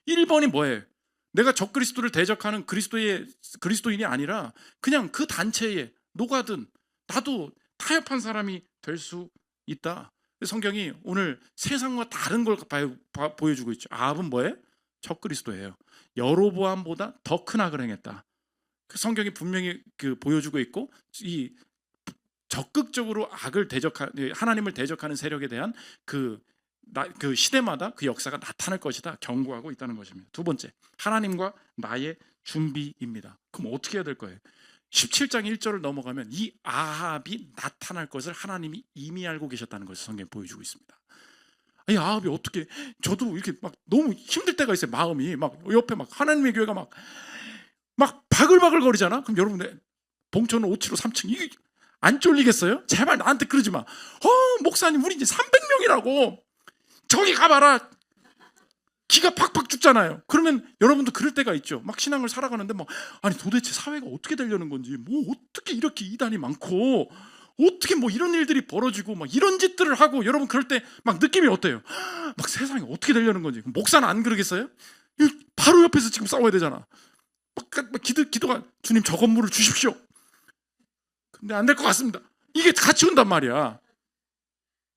1번이 뭐예요? 내가 적그리스도를 대적하는 그리스도인이 아니라 그냥 그 단체에 녹아든 나도 타협한 사람이 될 수 있다. 성경이 오늘 세상과 다른 걸 보여주고 있죠. 아합은 뭐예요? 적그리스도예요. 여로보암보다 더 큰 악을 행했다. 그 성경이 분명히 보여주고 있고, 이 적극적으로 하나님을 대적하는 세력에 대한 그 시대마다 그 역사가 나타날 것이다 경고하고 있다는 것입니다. 두 번째, 하나님과 나의 준비입니다. 그럼 어떻게 해야 될 거예요? 17장 1절을 넘어가면 이 아합이 나타날 것을 하나님이 이미 알고 계셨다는 것을 성경이 보여주고 있습니다. 이 아합이 어떻게, 저도 이렇게 막 너무 힘들 때가 있어요. 마음이 막 옆에 막 하나님의 교회가 막 바글바글 거리잖아. 그럼 여러분들 봉천은 575 3층 이게 안 쫄리겠어요? 제발 나한테 그러지 마. 목사님 우리 이제 300명이라고 저기 가봐라. 기가 팍팍 죽잖아요. 그러면 여러분도 그럴 때가 있죠. 막 신앙을 살아가는데 막 아니 도대체 사회가 어떻게 되려는 건지, 뭐 어떻게 이렇게 이단이 많고 어떻게 뭐 이런 일들이 벌어지고 막 이런 짓들을 하고, 여러분 그럴 때 막 느낌이 어때요? 막 세상이 어떻게 되려는 건지. 목사는 안 그러겠어요? 바로 옆에서 지금 싸워야 되잖아. 기도가 주님 저 건물을 주십시오. 근데 안 될 것 같습니다. 이게 같이 온단 말이야.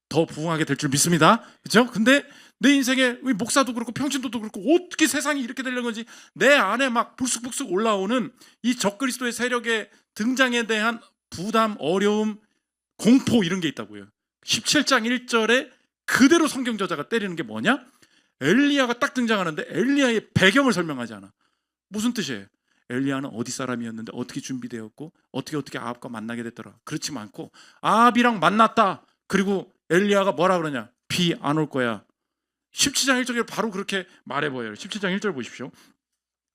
더 부흥하게 될 줄 믿습니다. 그렇죠? 근데 내 인생에 목사도 그렇고 평신도도 그렇고 어떻게 세상이 이렇게 되려는 건지 내 안에 막 불쑥불쑥 올라오는 이 적그리스도의 세력의 등장에 대한 부담, 어려움, 공포 이런 게 있다고요. 17장 1절에 그대로 성경 저자가 때리는 게 뭐냐? 엘리야가 딱 등장하는데 엘리야의 배경을 설명하지 않아. 무슨 뜻이에요? 엘리야는 어디 사람이었는데 어떻게 준비되었고 어떻게 아합과 만나게 됐더라. 그렇지 않고 아합이랑 만났다. 그리고 엘리야가 뭐라 그러냐? 비 안 올 거야. 17장 1절에 바로 그렇게 말해보여요. 17장 1절 보십시오.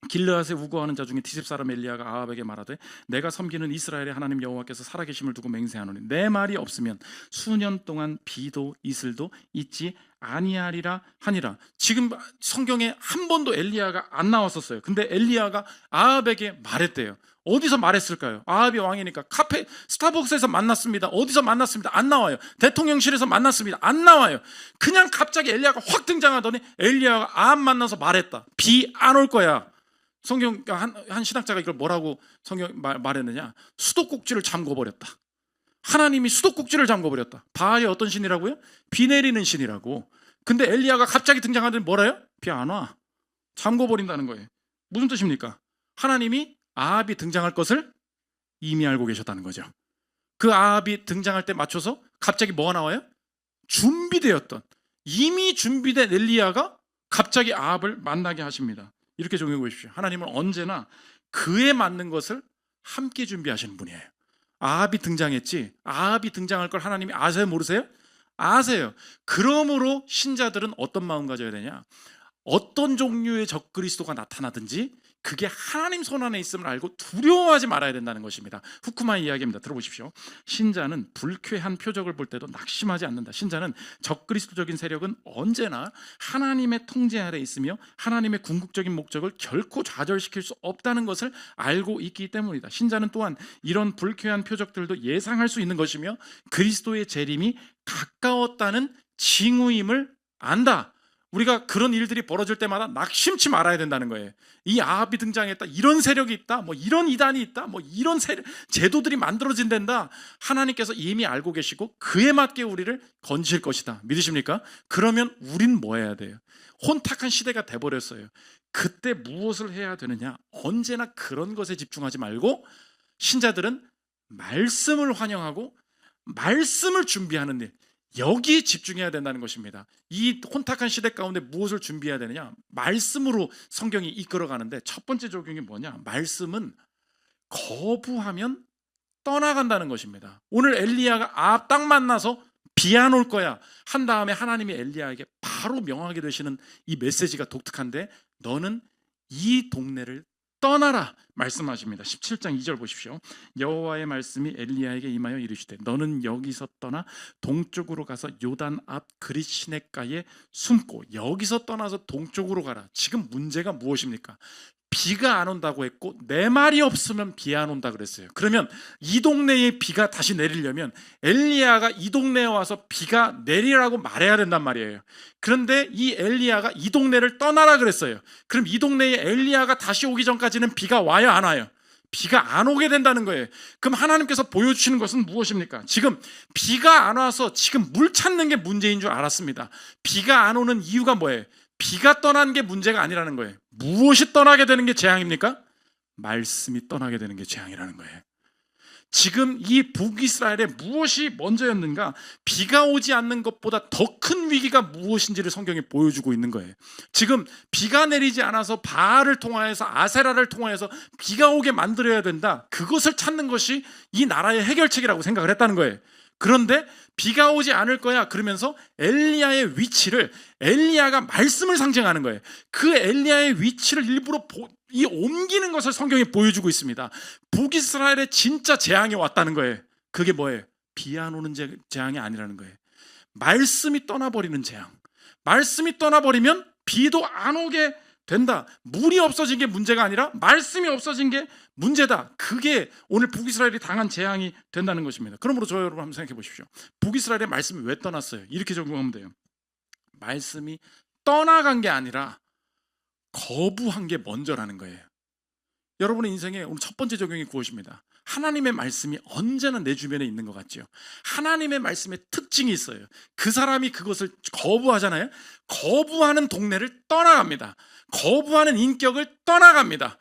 길르앗에 우거하는 자 중에 디셉 사람 엘리야가 아합에게 말하되 내가 섬기는 이스라엘의 하나님 여호와께서 살아계심을 두고 맹세하노니 내 말이 없으면 수년 동안 비도 이슬도 있지 아니하리라 하니라. 지금 성경에 한 번도 엘리야가 안 나왔었어요. 근데 엘리야가 아합에게 말했대요. 어디서 말했을까요? 아합이 왕이니까 스타벅스에서 만났습니다. 어디서 만났습니다. 안 나와요. 대통령실에서 만났습니다. 안 나와요. 그냥 갑자기 엘리야가 확 등장하더니 엘리야가 아합 만나서 말했다. 비 안 올 거야. 성경 한 신학자가 이걸 뭐라고 성경 말했느냐? 수도꼭지를 잠궈버렸다. 하나님이 수도꼭지를 잠궈버렸다. 바알이 어떤 신이라고요? 비 내리는 신이라고. 근데 엘리야가 갑자기 등장하더니 뭐래요? 비 안 와. 잠궈버린다는 거예요. 무슨 뜻입니까? 하나님이 아합이 등장할 것을 이미 알고 계셨다는 거죠. 그 아합이 등장할 때 맞춰서 갑자기 뭐가 나와요? 준비되었던, 이미 준비된 엘리야가 갑자기 아합을 만나게 하십니다. 이렇게 정해 보십시오. 하나님은 언제나 그에 맞는 것을 함께 준비하시는 분이에요. 아합이 등장했지, 아합이 등장할 걸 하나님이 아세요? 모르세요? 아세요. 그러므로 신자들은 어떤 마음 가져야 되냐? 어떤 종류의 적그리스도가 나타나든지 그게 하나님 손 안에 있음을 알고 두려워하지 말아야 된다는 것입니다. 후쿠마의 이야기입니다. 들어보십시오. 신자는 불쾌한 표적을 볼 때도 낙심하지 않는다. 신자는 적그리스도적인 세력은 언제나 하나님의 통제 아래 있으며 하나님의 궁극적인 목적을 결코 좌절시킬 수 없다는 것을 알고 있기 때문이다. 신자는 또한 이런 불쾌한 표적들도 예상할 수 있는 것이며 그리스도의 재림이 가까웠다는 징후임을 안다. 우리가 그런 일들이 벌어질 때마다 낙심치 말아야 된다는 거예요. 이 아합이 등장했다, 이런 세력이 있다, 뭐 이런 이단이 있다, 뭐 이런 제도들이 만들어진단다. 하나님께서 이미 알고 계시고 그에 맞게 우리를 건지실 것이다. 믿으십니까? 그러면 우린 뭐 해야 돼요? 혼탁한 시대가 돼버렸어요. 그때 무엇을 해야 되느냐? 언제나 그런 것에 집중하지 말고 신자들은 말씀을 환영하고 말씀을 준비하는 일, 여기에 집중해야 된다는 것입니다. 이 혼탁한 시대 가운데 무엇을 준비해야 되느냐? 말씀으로 성경이 이끌어가는데 첫 번째 적용이 뭐냐? 말씀은 거부하면 떠나간다는 것입니다. 오늘 엘리야가 딱 만나서 비 안 올 거야 한 다음에 하나님이 엘리야에게 바로 명하게 되시는 이 메시지가 독특한데, 너는 이 동네를 떠나라 말씀하십니다. 17장 2절 보십시오. 여호와의 말씀이 엘리야에게 임하여 이르시되 너는 여기서 떠나 동쪽으로 가서 요단 앞 그릿 시냇가에 숨고. 여기서 떠나서 동쪽으로 가라. 지금 문제가 무엇입니까? 비가 안 온다고 했고 내 말이 없으면 비 안 온다 그랬어요. 그러면 이 동네에 비가 다시 내리려면 엘리야가 이 동네에 와서 비가 내리라고 말해야 된단 말이에요. 그런데 이 엘리야가 이 동네를 떠나라 그랬어요. 그럼 이 동네에 엘리야가 다시 오기 전까지는 비가 와요, 안 와요? 비가 안 오게 된다는 거예요. 그럼 하나님께서 보여주시는 것은 무엇입니까? 지금 비가 안 와서 지금 물 찾는 게 문제인 줄 알았습니다. 비가 안 오는 이유가 뭐예요? 비가 떠난 게 문제가 아니라는 거예요. 무엇이 떠나게 되는 게 재앙입니까? 말씀이 떠나게 되는 게 재앙이라는 거예요. 지금 이 북이스라엘에 무엇이 먼저였는가? 비가 오지 않는 것보다 더 큰 위기가 무엇인지를 성경이 보여주고 있는 거예요. 지금 비가 내리지 않아서 바알을 통하여서 아세라를 통하여서 비가 오게 만들어야 된다. 그것을 찾는 것이 이 나라의 해결책이라고 생각을 했다는 거예요. 그런데 비가 오지 않을 거야 그러면서 엘리야의 위치를, 엘리야가 말씀을 상징하는 거예요. 그 엘리야의 위치를 일부러 옮기는 것을 성경이 보여주고 있습니다. 북이스라엘에 진짜 재앙이 왔다는 거예요. 그게 뭐예요? 비 안 오는 재앙이 아니라는 거예요. 말씀이 떠나버리는 재앙. 말씀이 떠나버리면 비도 안 오게 된다. 물이 없어진 게 문제가 아니라 말씀이 없어진 게 문제다. 그게 오늘 북이스라엘이 당한 재앙이 된다는 것입니다. 그러므로 저 여러분 한번 생각해 보십시오. 북이스라엘의 말씀이 왜 떠났어요? 이렇게 적용하면 돼요. 말씀이 떠나간 게 아니라 거부한 게 먼저라는 거예요. 여러분의 인생에 오늘 첫 번째 적용이 그것입니다. 하나님의 말씀이 언제나 내 주변에 있는 것 같죠. 하나님의 말씀의 특징이 있어요. 그 사람이 그것을 거부하잖아요. 거부하는 동네를 떠나갑니다. 거부하는 인격을 떠나갑니다.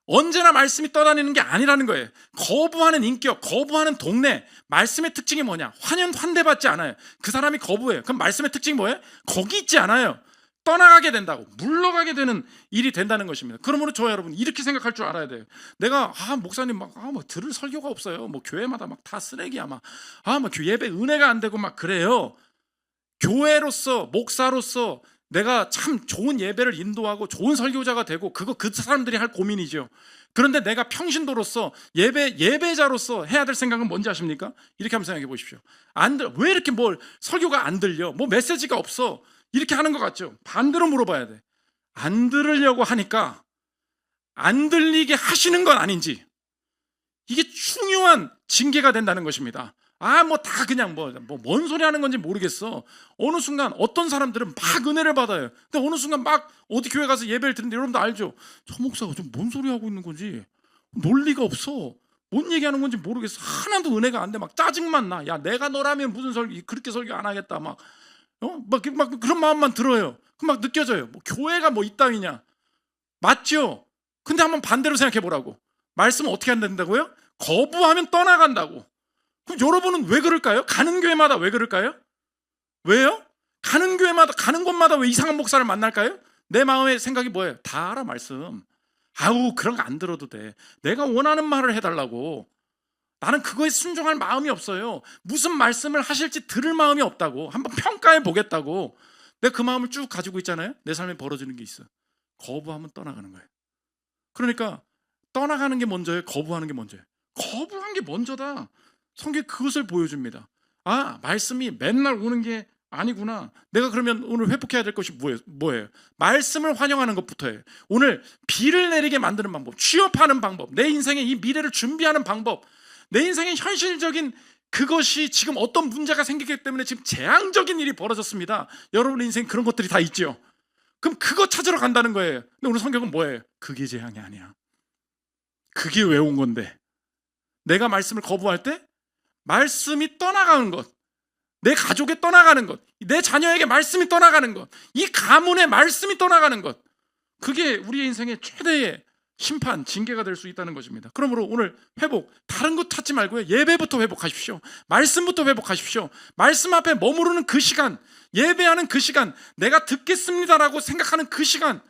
언제나 말씀이 떠다니는 게 아니라는 거예요. 거부하는 인격, 거부하는 동네, 말씀의 특징이 뭐냐? 환대받지 않아요. 그 사람이 거부해요. 그럼 말씀의 특징이 뭐예요? 거기 있지 않아요. 떠나가게 된다고, 물러가게 되는 일이 된다는 것입니다. 그러므로 저 여러분 이렇게 생각할 줄 알아야 돼요. 내가 목사님 뭐 들을 설교가 없어요. 뭐 교회마다 막 다 쓰레기야. 막 예배 은혜가 안 되고 막 그래요. 교회로서, 목사로서 내가 참 좋은 예배를 인도하고 좋은 설교자가 되고 그거 그 사람들이 할 고민이죠. 그런데 내가 평신도로서 예배자로서 해야 될 생각은 뭔지 아십니까? 이렇게 한번 생각해 보십시오. 왜 이렇게 설교가 안 들려? 뭐 메시지가 없어? 이렇게 하는 것 같죠? 반대로 물어봐야 돼. 안 들으려고 하니까 안 들리게 하시는 건 아닌지, 이게 중요한 징계가 된다는 것입니다. 다 그냥 뭔 소리 하는 건지 모르겠어. 어느 순간 어떤 사람들은 막 은혜를 받아요. 근데 어느 순간 막 어디 교회 가서 예배를 드는데 여러분도 알죠? 저 목사가 좀 뭔 소리 하고 있는 건지 논리가 없어. 뭔 얘기하는 건지 모르겠어. 하나도 은혜가 안 돼. 막 짜증만 나. 야, 내가 너라면 무슨 그렇게 설교 안 하겠다. 막 그런 마음만 들어요. 그럼 막 느껴져요. 교회가 이따위냐? 맞죠? 근데 한번 반대로 생각해 보라고. 말씀은 어떻게 한다고요? 거부하면 떠나간다고. 그럼 여러분은 왜 그럴까요? 가는 교회마다 왜 그럴까요? 왜요? 가는 교회마다, 가는 곳마다 왜 이상한 목사를 만날까요? 내 마음의 생각이 뭐예요? 다 알아, 말씀. 그런 거 안 들어도 돼. 내가 원하는 말을 해달라고. 나는 그거에 순종할 마음이 없어요. 무슨 말씀을 하실지 들을 마음이 없다고. 한번 평가해 보겠다고. 내가 그 마음을 쭉 가지고 있잖아요. 내 삶에 벌어지는 게 있어. 거부하면 떠나가는 거예요. 그러니까 떠나가는 게 먼저예요? 거부하는 게 먼저예요? 거부한 게 먼저다. 성경이 그것을 보여줍니다. 아, 말씀이 맨날 오는 게 아니구나. 내가 그러면 오늘 회복해야 될 것이 뭐예요? 말씀을 환영하는 것부터예요. 오늘 비를 내리게 만드는 방법, 취업하는 방법, 내 인생의 이 미래를 준비하는 방법, 내 인생의 현실적인 그것이 지금 어떤 문제가 생기기 때문에 지금 재앙적인 일이 벌어졌습니다. 여러분의 인생 그런 것들이 다 있죠. 그럼 그거 찾으러 간다는 거예요. 근데 오늘 성경은 뭐예요? 그게 재앙이 아니야. 그게 왜 온 건데? 내가 말씀을 거부할 때 말씀이 떠나가는 것, 내 가족에 떠나가는 것, 내 자녀에게 말씀이 떠나가는 것, 이 가문의 말씀이 떠나가는 것, 그게 우리의 인생의 최대의 심판, 징계가 될 수 있다는 것입니다. 그러므로 오늘 회복, 다른 것 찾지 말고요, 예배부터 회복하십시오. 말씀부터 회복하십시오. 말씀 앞에 머무르는 그 시간, 예배하는 그 시간, 내가 듣겠습니다라고 생각하는 그 시간,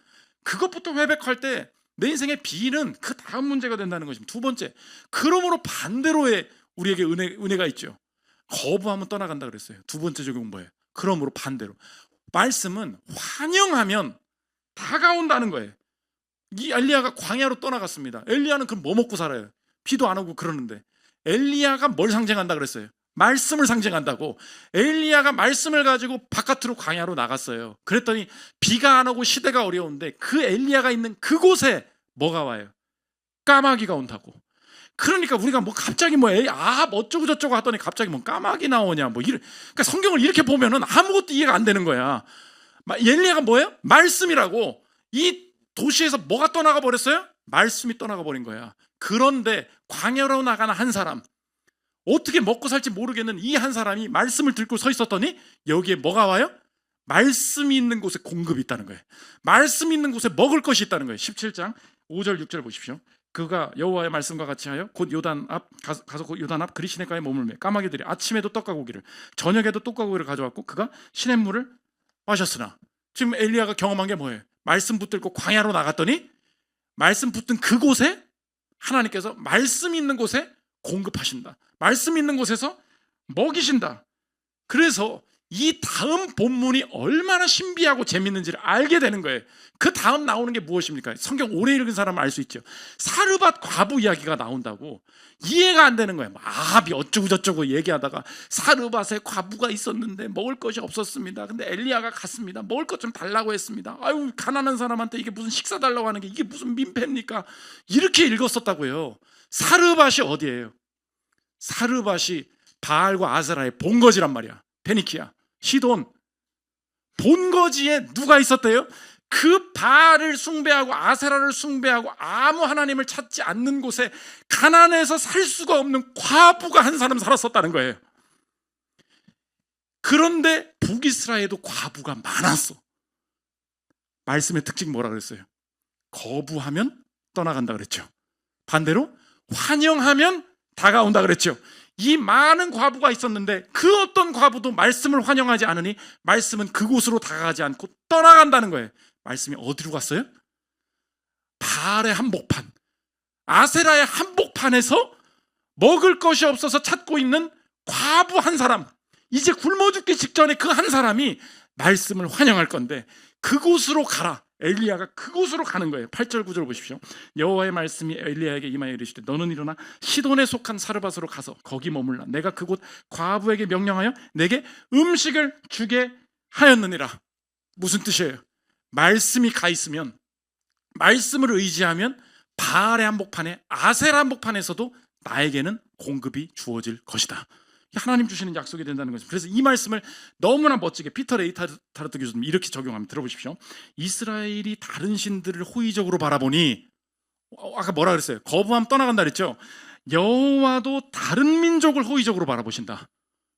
그것부터 회복할 때 내 인생의 비는 그 다음 문제가 된다는 것입니다. 두 번째, 그러므로 반대로의 우리에게 은혜가 있죠. 거부하면 떠나간다 그랬어요. 두 번째 적용 뭐예요? 그러므로 반대로 말씀은 환영하면 다가온다는 거예요. 이 엘리야가 광야로 떠나갔습니다. 엘리야는 그럼 뭐 먹고 살아요? 비도 안 오고 그러는데 엘리야가 뭘 상징한다 그랬어요? 말씀을 상징한다고. 엘리야가 말씀을 가지고 바깥으로 광야로 나갔어요. 그랬더니 비가 안 오고 시대가 어려운데 그 엘리야가 있는 그곳에 뭐가 와요? 까마귀가 온다고. 그러니까 우리가 뭐 갑자기 어쩌고 저쩌고 하더니 갑자기 뭐 까마귀 나오냐 그러니까 성경을 이렇게 보면은 아무것도 이해가 안 되는 거야. 엘리야가 뭐예요? 말씀이라고. 이 도시에서 뭐가 떠나가 버렸어요? 말씀이 떠나가 버린 거야. 그런데 광야로 나가는 한 사람, 어떻게 먹고 살지 모르겠는 이 한 사람이 말씀을 들고 서 있었더니 여기에 뭐가 와요? 말씀이 있는 곳에 공급이 있다는 거예요. 말씀이 있는 곳에 먹을 것이 있다는 거예요. 17장 5절 6절 보십시오. 그가 여호와의 말씀과 같이 하여 곧 요단 앞 가서 곧 요단 앞 그리 시냇가에 머물매 까마귀들이 아침에도 떡과 고기를 저녁에도 떡과 고기를 가져왔고 그가 시냇물을 마셨으나. 지금 엘리야가 경험한 게 뭐예요? 말씀 붙들고 광야로 나갔더니 말씀 붙든 그곳에 하나님께서 말씀 있는 곳에 공급하신다. 말씀 있는 곳에서 먹이신다. 그래서 이 다음 본문이 얼마나 신비하고 재밌는지를 알게 되는 거예요. 그 다음 나오는 게 무엇입니까? 성경 오래 읽은 사람은 알 수 있죠. 사르밧 과부 이야기가 나온다고. 이해가 안 되는 거예요. 아합이 어쩌고 저쩌고 얘기하다가 사르밧에 과부가 있었는데 먹을 것이 없었습니다. 근데 엘리야가 갔습니다. 먹을 것 좀 달라고 했습니다. 아유, 가난한 사람한테 이게 무슨 식사 달라고 하는 게 이게 무슨 민폐입니까? 이렇게 읽었었다고요. 사르밧이 어디예요? 사르밧이 바알과 아세라의 본거지란 말이야. 페니키아, 시돈, 본거지에 누가 있었대요? 그 바알을 숭배하고 아세라를 숭배하고 아무 하나님을 찾지 않는 곳에 가난해서 살 수가 없는 과부가 한 사람 살았었다는 거예요. 그런데 북이스라엘에도 과부가 많았어. 말씀의 특징 뭐라 그랬어요? 거부하면 떠나간다 그랬죠. 반대로 환영하면 다가온다 그랬죠. 이 많은 과부가 있었는데 그 어떤 과부도 말씀을 환영하지 않으니 말씀은 그곳으로 다가가지 않고 떠나간다는 거예요. 말씀이 어디로 갔어요? 바알의 한복판, 아세라의 한복판에서 먹을 것이 없어서 찾고 있는 과부 한 사람, 이제 굶어 죽기 직전에 그 한 사람이 말씀을 환영할 건데 그곳으로 가라. 엘리야가 그곳으로 가는 거예요. 8절 9절 보십시오. 여호와의 말씀이 엘리야에게 임하여 이르시되 너는 일어나 시돈에 속한 사르밧으로 가서 거기 머물라. 내가 그곳 과부에게 명령하여 내게 음식을 주게 하였느니라. 무슨 뜻이에요? 말씀이 가 있으면, 말씀을 의지하면 바알의 한복판에 아세라 한복판에서도 나에게는 공급이 주어질 것이다. 하나님 주시는 약속이 된다는 거죠. 그래서 이 말씀을 너무나 멋지게 피터 레이타르트 교수님 이렇게 적용하면 들어보십시오. 이스라엘이 다른 신들을 호의적으로 바라보니, 아까 뭐라 그랬어요? 거부하면 떠나간다 그랬죠. 여호와도 다른 민족을 호의적으로 바라보신다.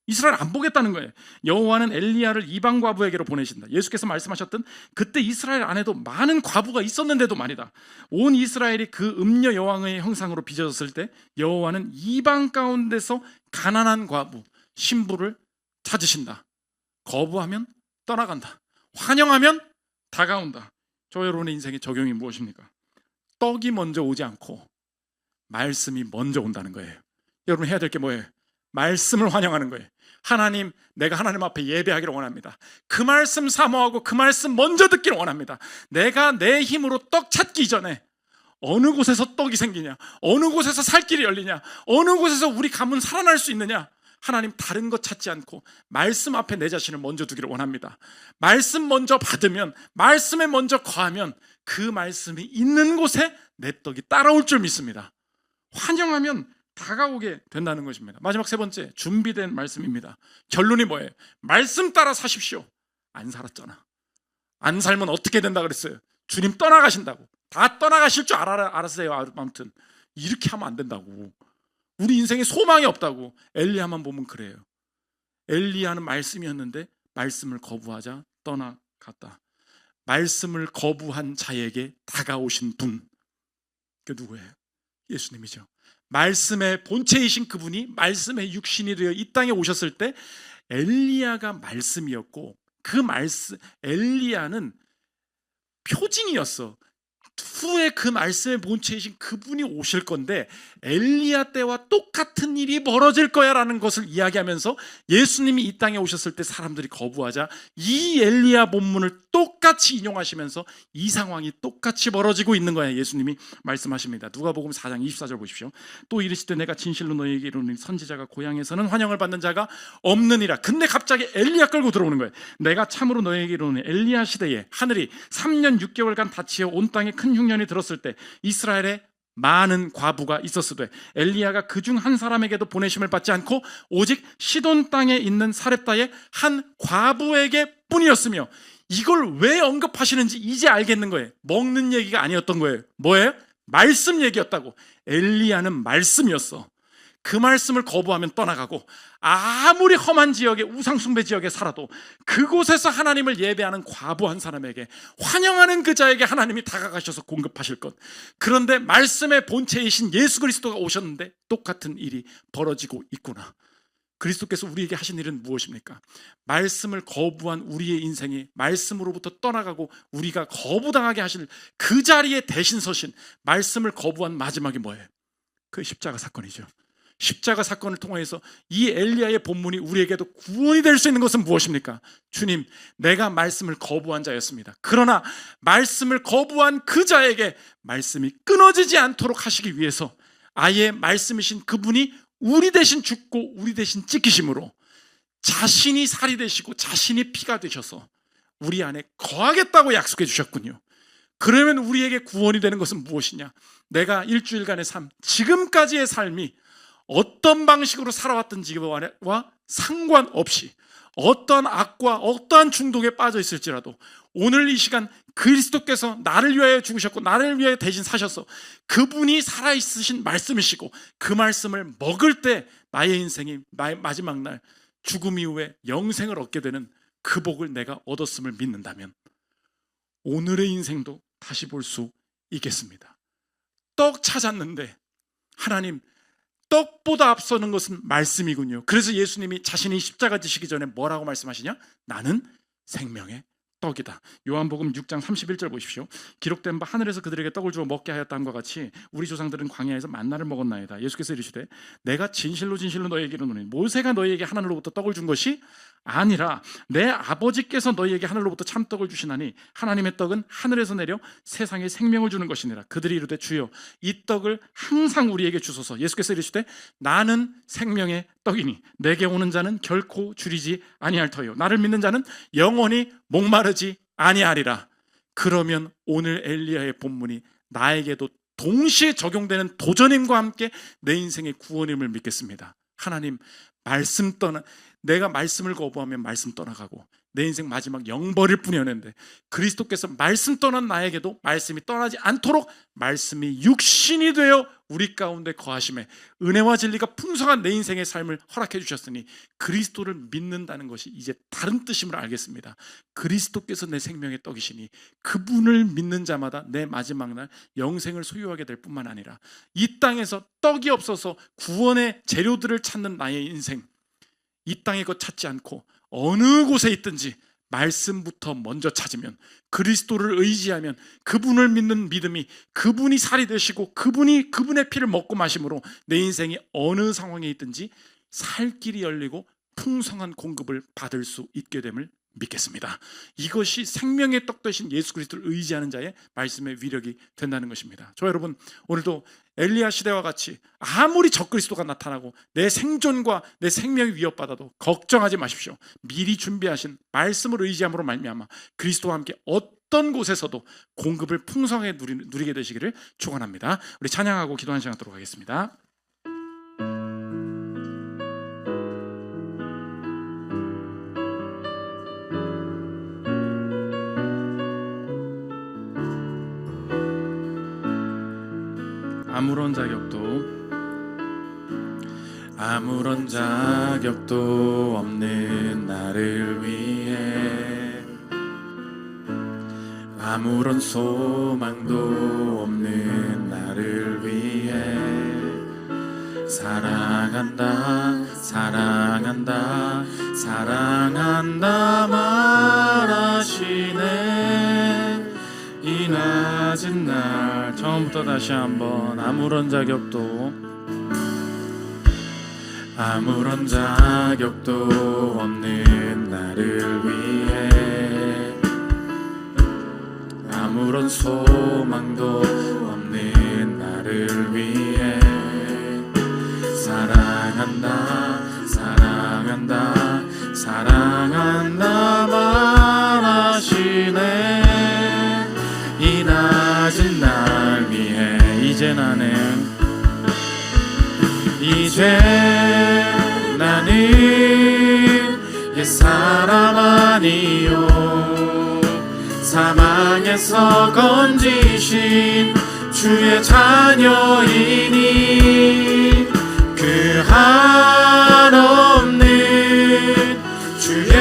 이스라엘 안 보겠다는 거예요. 여호와는 엘리야를 이방 과부에게로 보내신다. 예수께서 말씀하셨던 그때 이스라엘 안에도 많은 과부가 있었는데도 말이다. 온 이스라엘이 그 음녀 여왕의 형상으로 빚어졌을 때 여호와는 이방 가운데서 가난한 과부, 신부를 찾으신다. 거부하면 떠나간다. 환영하면 다가온다. 저 여러분의 인생의 적용이 무엇입니까? 떡이 먼저 오지 않고 말씀이 먼저 온다는 거예요. 여러분 해야 될 게 뭐예요? 말씀을 환영하는 거예요. 하나님, 내가 하나님 앞에 예배하기를 원합니다. 그 말씀 사모하고 그 말씀 먼저 듣기를 원합니다. 내가 내 힘으로 떡 찾기 전에 어느 곳에서 떡이 생기냐, 어느 곳에서 살 길이 열리냐, 어느 곳에서 우리 가문 살아날 수 있느냐. 하나님 다른 것 찾지 않고 말씀 앞에 내 자신을 먼저 두기를 원합니다. 말씀 먼저 받으면, 말씀에 먼저 거하면 그 말씀이 있는 곳에 내 떡이 따라올 줄 믿습니다. 환영하면 다가오게 된다는 것입니다. 마지막 세 번째, 준비된 말씀입니다. 결론이 뭐예요? 말씀 따라 사십시오. 안 살았잖아. 안 살면 어떻게 된다 그랬어요? 주님 떠나가신다고. 다 떠나가실 줄 알았어요. 아무튼 이렇게 하면 안 된다고. 우리 인생에 소망이 없다고. 엘리야만 보면 그래요. 엘리야는 말씀이었는데 말씀을 거부하자 떠나갔다. 말씀을 거부한 자에게 다가오신 분, 그 누구예요? 예수님이죠. 말씀의 본체이신 그분이 말씀의 육신이 되어 이 땅에 오셨을 때 엘리야가 말씀이었고, 그 말씀, 엘리야는 표징이었어. 후에 그 말씀의 본체이신 그분이 오실 건데 엘리야 때와 똑같은 일이 벌어질 거야 라는 것을 이야기하면서 예수님이 이 땅에 오셨을 때 사람들이 거부하자 이 엘리야 본문을 똑같이 인용하시면서 이 상황이 똑같이 벌어지고 있는 거야. 예수님이 말씀하십니다. 누가복음 4장 24절 보십시오. 또 이르시되 내가 진실로 너희에게 이르노니 선지자가 고향에서는 환영을 받는 자가 없느니라. 근데 갑자기 엘리야 끌고 들어오는 거예요. 내가 참으로 너희에게 이르노니 엘리야 시대에 하늘이 3년 6개월간 닫히어 온 땅에 큰 흉년이 들었을 때 이스라엘에 많은 과부가 있었으되 엘리야가 그중 한 사람에게도 보내심을 받지 않고 오직 시돈 땅에 있는 사렙다의 한 과부에게 뿐이었으며. 이걸 왜 언급하시는지 이제 알겠는 거예요. 먹는 얘기가 아니었던 거예요. 뭐예요? 말씀 얘기였다고. 엘리야는 말씀이었어. 그 말씀을 거부하면 떠나가고 아무리 험한 지역에 우상숭배 지역에 살아도 그곳에서 하나님을 예배하는 과부 한 사람에게, 환영하는 그 자에게 하나님이 다가가셔서 공급하실 것. 그런데 말씀의 본체이신 예수 그리스도가 오셨는데 똑같은 일이 벌어지고 있구나. 그리스도께서 우리에게 하신 일은 무엇입니까? 말씀을 거부한 우리의 인생이 말씀으로부터 떠나가고 우리가 거부당하게 하실 그 자리에 대신 서신 말씀을 거부한 마지막이 뭐예요? 그 십자가 사건이죠. 십자가 사건을 통해서 이 엘리야의 본문이 우리에게도 구원이 될 수 있는 것은 무엇입니까? 주님, 내가 말씀을 거부한 자였습니다. 그러나 말씀을 거부한 그 자에게 말씀이 끊어지지 않도록 하시기 위해서 아예 말씀이신 그분이 우리 대신 죽고 우리 대신 찢기심으로 자신이 살이 되시고 자신이 피가 되셔서 우리 안에 거하겠다고 약속해 주셨군요. 그러면 우리에게 구원이 되는 것은 무엇이냐? 내가 일주일간의 삶, 지금까지의 삶이 어떤 방식으로 살아왔던지와 상관없이 어떠한 악과 어떠한 중독에 빠져 있을지라도 오늘 이 시간 그리스도께서 나를 위하여 죽으셨고 나를 위하여 대신 사셔서 그분이 살아있으신 말씀이시고 그 말씀을 먹을 때 나의 인생이 마지막 날 죽음 이후에 영생을 얻게 되는 그 복을 내가 얻었음을 믿는다면 오늘의 인생도 다시 볼 수 있겠습니다. 떡 찾았는데 하나님, 떡보다 앞서는 것은 말씀이군요. 그래서 예수님이 자신이 십자가 지시기 전에 뭐라고 말씀하시냐? 나는 생명의 떡이다. 요한복음 6장 31절 보십시오. 기록된 바 하늘에서 그들에게 떡을 주어 먹게 하였다함과 같이 우리 조상들은 광야에서 만나를 먹었나이다. 예수께서 이르시되 내가 진실로 진실로 너희에게 이르노니 모세가 너희에게 하늘로부터 떡을 준 것이 아니라 내 아버지께서 너희에게 하늘로부터 참떡을 주시나니 하나님의 떡은 하늘에서 내려 세상에 생명을 주는 것이니라. 그들이 이르되 주여 이 떡을 항상 우리에게 주소서. 예수께서 이르시되 나는 생명의 떡이니 내게 오는 자는 결코 줄이지 아니할 터요 나를 믿는 자는 영원히 목마르지 아니하리라. 그러면 오늘 엘리야의 본문이 나에게도 동시에 적용되는 도전임과 함께 내 인생의 구원임을 믿겠습니다. 하나님, 말씀 내가 말씀을 거부하면 말씀 떠나가고 내 인생 마지막 영버릴 뿐이었는데 그리스도께서 말씀 떠난 나에게도 말씀이 떠나지 않도록 말씀이 육신이 되어 우리 가운데 거하심에 은혜와 진리가 풍성한 내 인생의 삶을 허락해 주셨으니 그리스도를 믿는다는 것이 이제 다른 뜻임을 알겠습니다. 그리스도께서 내 생명의 떡이시니 그분을 믿는 자마다 내 마지막 날 영생을 소유하게 될 뿐만 아니라 이 땅에서 떡이 없어서 구원의 재료들을 찾는 나의 인생, 이 땅의 것 찾지 않고 어느 곳에 있든지 말씀부터 먼저 찾으면, 그리스도를 의지하면, 그분을 믿는 믿음이 그분이 살이 되시고 그분의 피를 먹고 마심으로 내 인생이 어느 상황에 있든지 살 길이 열리고 풍성한 공급을 받을 수 있게 됨을 믿겠습니다. 이것이 생명의 떡 되신 예수 그리스도를 의지하는 자의 말씀의 위력이 된다는 것입니다. 저 여러분, 오늘도 엘리야 시대와 같이 아무리 적그리스도가 나타나고 내 생존과 내 생명이 위협받아도 걱정하지 마십시오. 미리 준비하신 말씀을 의지함으로 말미암아 그리스도와 함께 어떤 곳에서도 공급을 풍성하게 누리게 되시기를 축원합니다. 우리 찬양하고 기도하는 시간 갖도록 하겠습니다. 아무런 자격도 없는 나를 위해, 아무런 소망도 없는 나를 위해 사랑한다 사랑한다 사랑한다 말하시네. 이 낮은 날, 처음부터 다시 한번. 아무런 자격도 없는 나를 위해, 아무런 소망도 없는 나를 위해 사랑한다 사랑한다 사랑한다 말하시네. 이 낮은 날 위해 이제 나는 옛사람 아니요, 사망에서 건지신 주의 자녀이니, 그 한없는 주의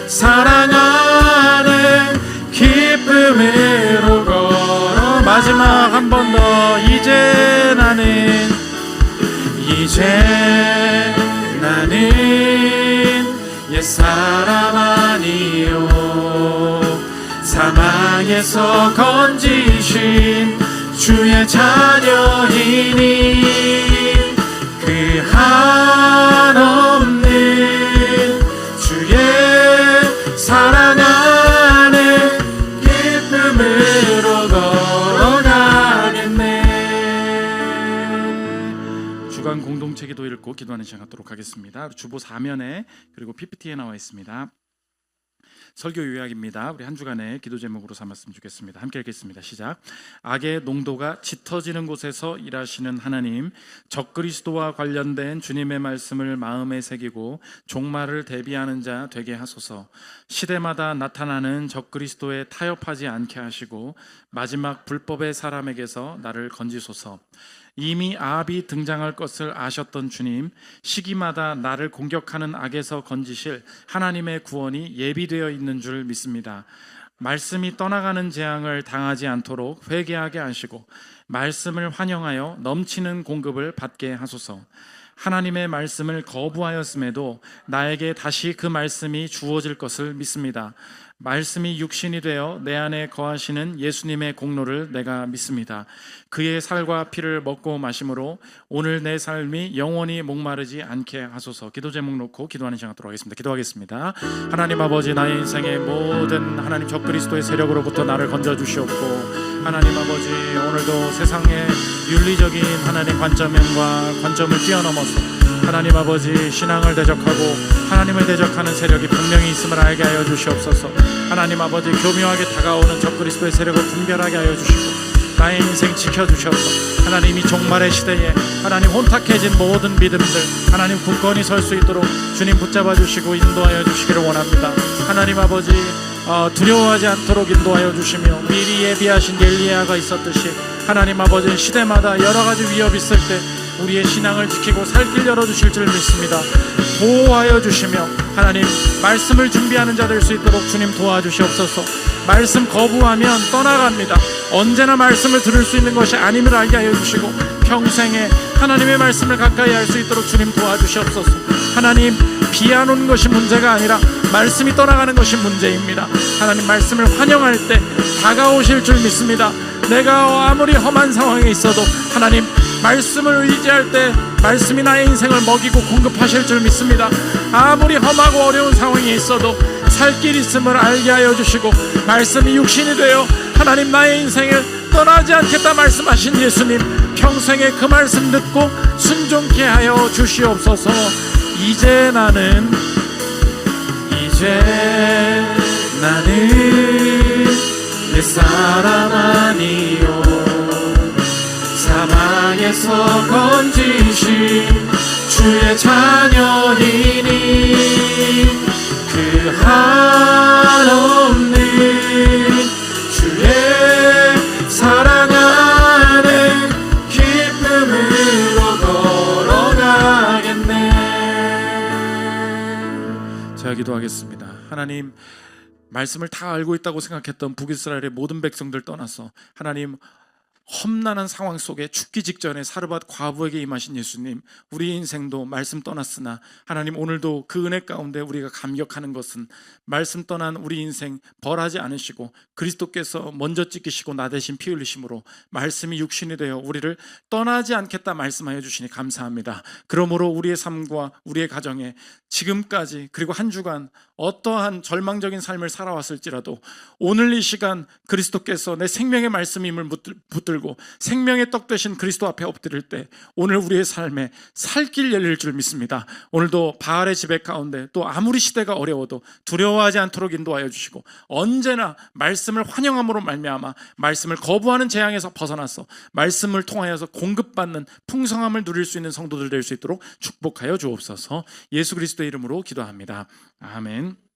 사랑 안에 기쁨으로 걸어. 마지막 한 번 더. 이제 나는 옛사람 아니요, 사망에서 건지신 주의 자녀이니, 그 한없는 주의 사랑 안에 기쁨으로 걸어가겠네. 주간 공동체 기도 읽고 기도하는 시간 갖도록 하겠습니다. 주보 4면에 그리고 PPT에 나와 있습니다. 설교 요약입니다. 우리 한 주간의 기도 제목으로 삼았으면 좋겠습니다. 함께 읽겠습니다. 시작. 악의 농도가 짙어지는 곳에서 일하시는 하나님, 적그리스도와 관련된 주님의 말씀을 마음에 새기고 종말을 대비하는 자 되게 하소서. 시대마다 나타나는 적그리스도에 타협하지 않게 하시고 마지막 불법의 사람에게서 나를 건지소서. 이미 아합이 등장할 것을 아셨던 주님, 시기마다 나를 공격하는 악에서 건지실 하나님의 구원이 예비되어 있는 줄 믿습니다. 말씀이 떠나가는 재앙을 당하지 않도록 회개하게 하시고 말씀을 환영하여 넘치는 공급을 받게 하소서. 하나님의 말씀을 거부하였음에도 나에게 다시 그 말씀이 주어질 것을 믿습니다. 말씀이 육신이 되어 내 안에 거하시는 예수님의 공로를 내가 믿습니다. 그의 살과 피를 먹고 마심으로 오늘 내 삶이 영원히 목마르지 않게 하소서. 기도 제목 놓고 기도하는 시간 갖도록 하겠습니다. 기도하겠습니다. 하나님 아버지, 나의 인생의 모든 하나님 적그리스도의 세력으로부터 나를 건져주시옵고, 하나님 아버지, 오늘도 세상의 윤리적인 하나님 관점을 뛰어넘어서 하나님 아버지, 신앙을 대적하고 하나님을 대적하는 세력이 분명히 있음을 알게 하여 주시옵소서. 하나님 아버지, 교묘하게 다가오는 적그리스도의 세력을 분별하게 하여 주시고 나의 인생 지켜주셔서 하나님, 이 종말의 시대에 하나님 혼탁해진 모든 믿음들 하나님 굳건히 설 수 있도록 주님 붙잡아 주시고 인도하여 주시기를 원합니다. 하나님 아버지, 두려워하지 않도록 인도하여 주시며 미리 예비하신 엘리야가 있었듯이 하나님 아버지, 시대마다 여러 가지 위협이 있을 때 우리의 신앙을 지키고 살 길 열어주실 줄 믿습니다. 보호하여 주시며 하나님, 말씀을 준비하는 자 될 수 있도록 주님 도와주시옵소서. 말씀 거부하면 떠나갑니다. 언제나 말씀을 들을 수 있는 것이 아님을 알게 하여 주시고 평생에 하나님의 말씀을 가까이 할 수 있도록 주님 도와주시옵소서. 하나님, 비하는 것이 문제가 아니라 말씀이 떠나가는 것이 문제입니다. 하나님, 말씀을 환영할 때 다가오실 줄 믿습니다. 내가 아무리 험한 상황에 있어도 하나님, 말씀을 의지할 때 말씀이 나의 인생을 먹이고 공급하실 줄 믿습니다. 아무리 험하고 어려운 상황에 있어도 살 길 있음을 알게 하여 주시고 말씀이 육신이 되어 하나님 나의 인생을 떠나지 않겠다 말씀하신 예수님, 평생에 그 말씀 듣고 순종케 하여 주시옵소서. 이제 나는 내 사람 아니요 사망에서 건지신 주의 자녀이니 그 한없는 주의 사랑하는 기쁨으로 걸어가겠네. 제가 기도하겠습니다. 하나님, 말씀을 다 알고 있다고 생각했던 북이스라엘의 모든 백성들 떠나서 하나님 험난한 상황 속에 죽기 직전에 사르밧 과부에게 임하신 예수님, 우리 인생도 말씀 떠났으나 하나님 오늘도 그 은혜 가운데 우리가 감격하는 것은 말씀 떠난 우리 인생 벌하지 않으시고 그리스도께서 먼저 찢기시고 나 대신 피 흘리심으로 말씀이 육신이 되어 우리를 떠나지 않겠다 말씀하여 주시니 감사합니다. 그러므로 우리의 삶과 우리의 가정에 지금까지 그리고 한 주간 어떠한 절망적인 삶을 살아왔을지라도 오늘 이 시간 그리스도께서 내 생명의 말씀임을 붙들고 생명의 떡 되신 그리스도 앞에 엎드릴 때 오늘 우리의 삶에 살 길 열릴 줄 믿습니다. 오늘도 바알의 지배 가운데 또 아무리 시대가 어려워도 두려워하지 않도록 인도하여 주시고 언제나 말씀을 환영함으로 말미암아 말씀을 거부하는 재앙에서 벗어나서 말씀을 통하여서 공급받는 풍성함을 누릴 수 있는 성도들 될 수 있도록 축복하여 주옵소서. 예수 그리스도의 이름으로 기도합니다. 아멘.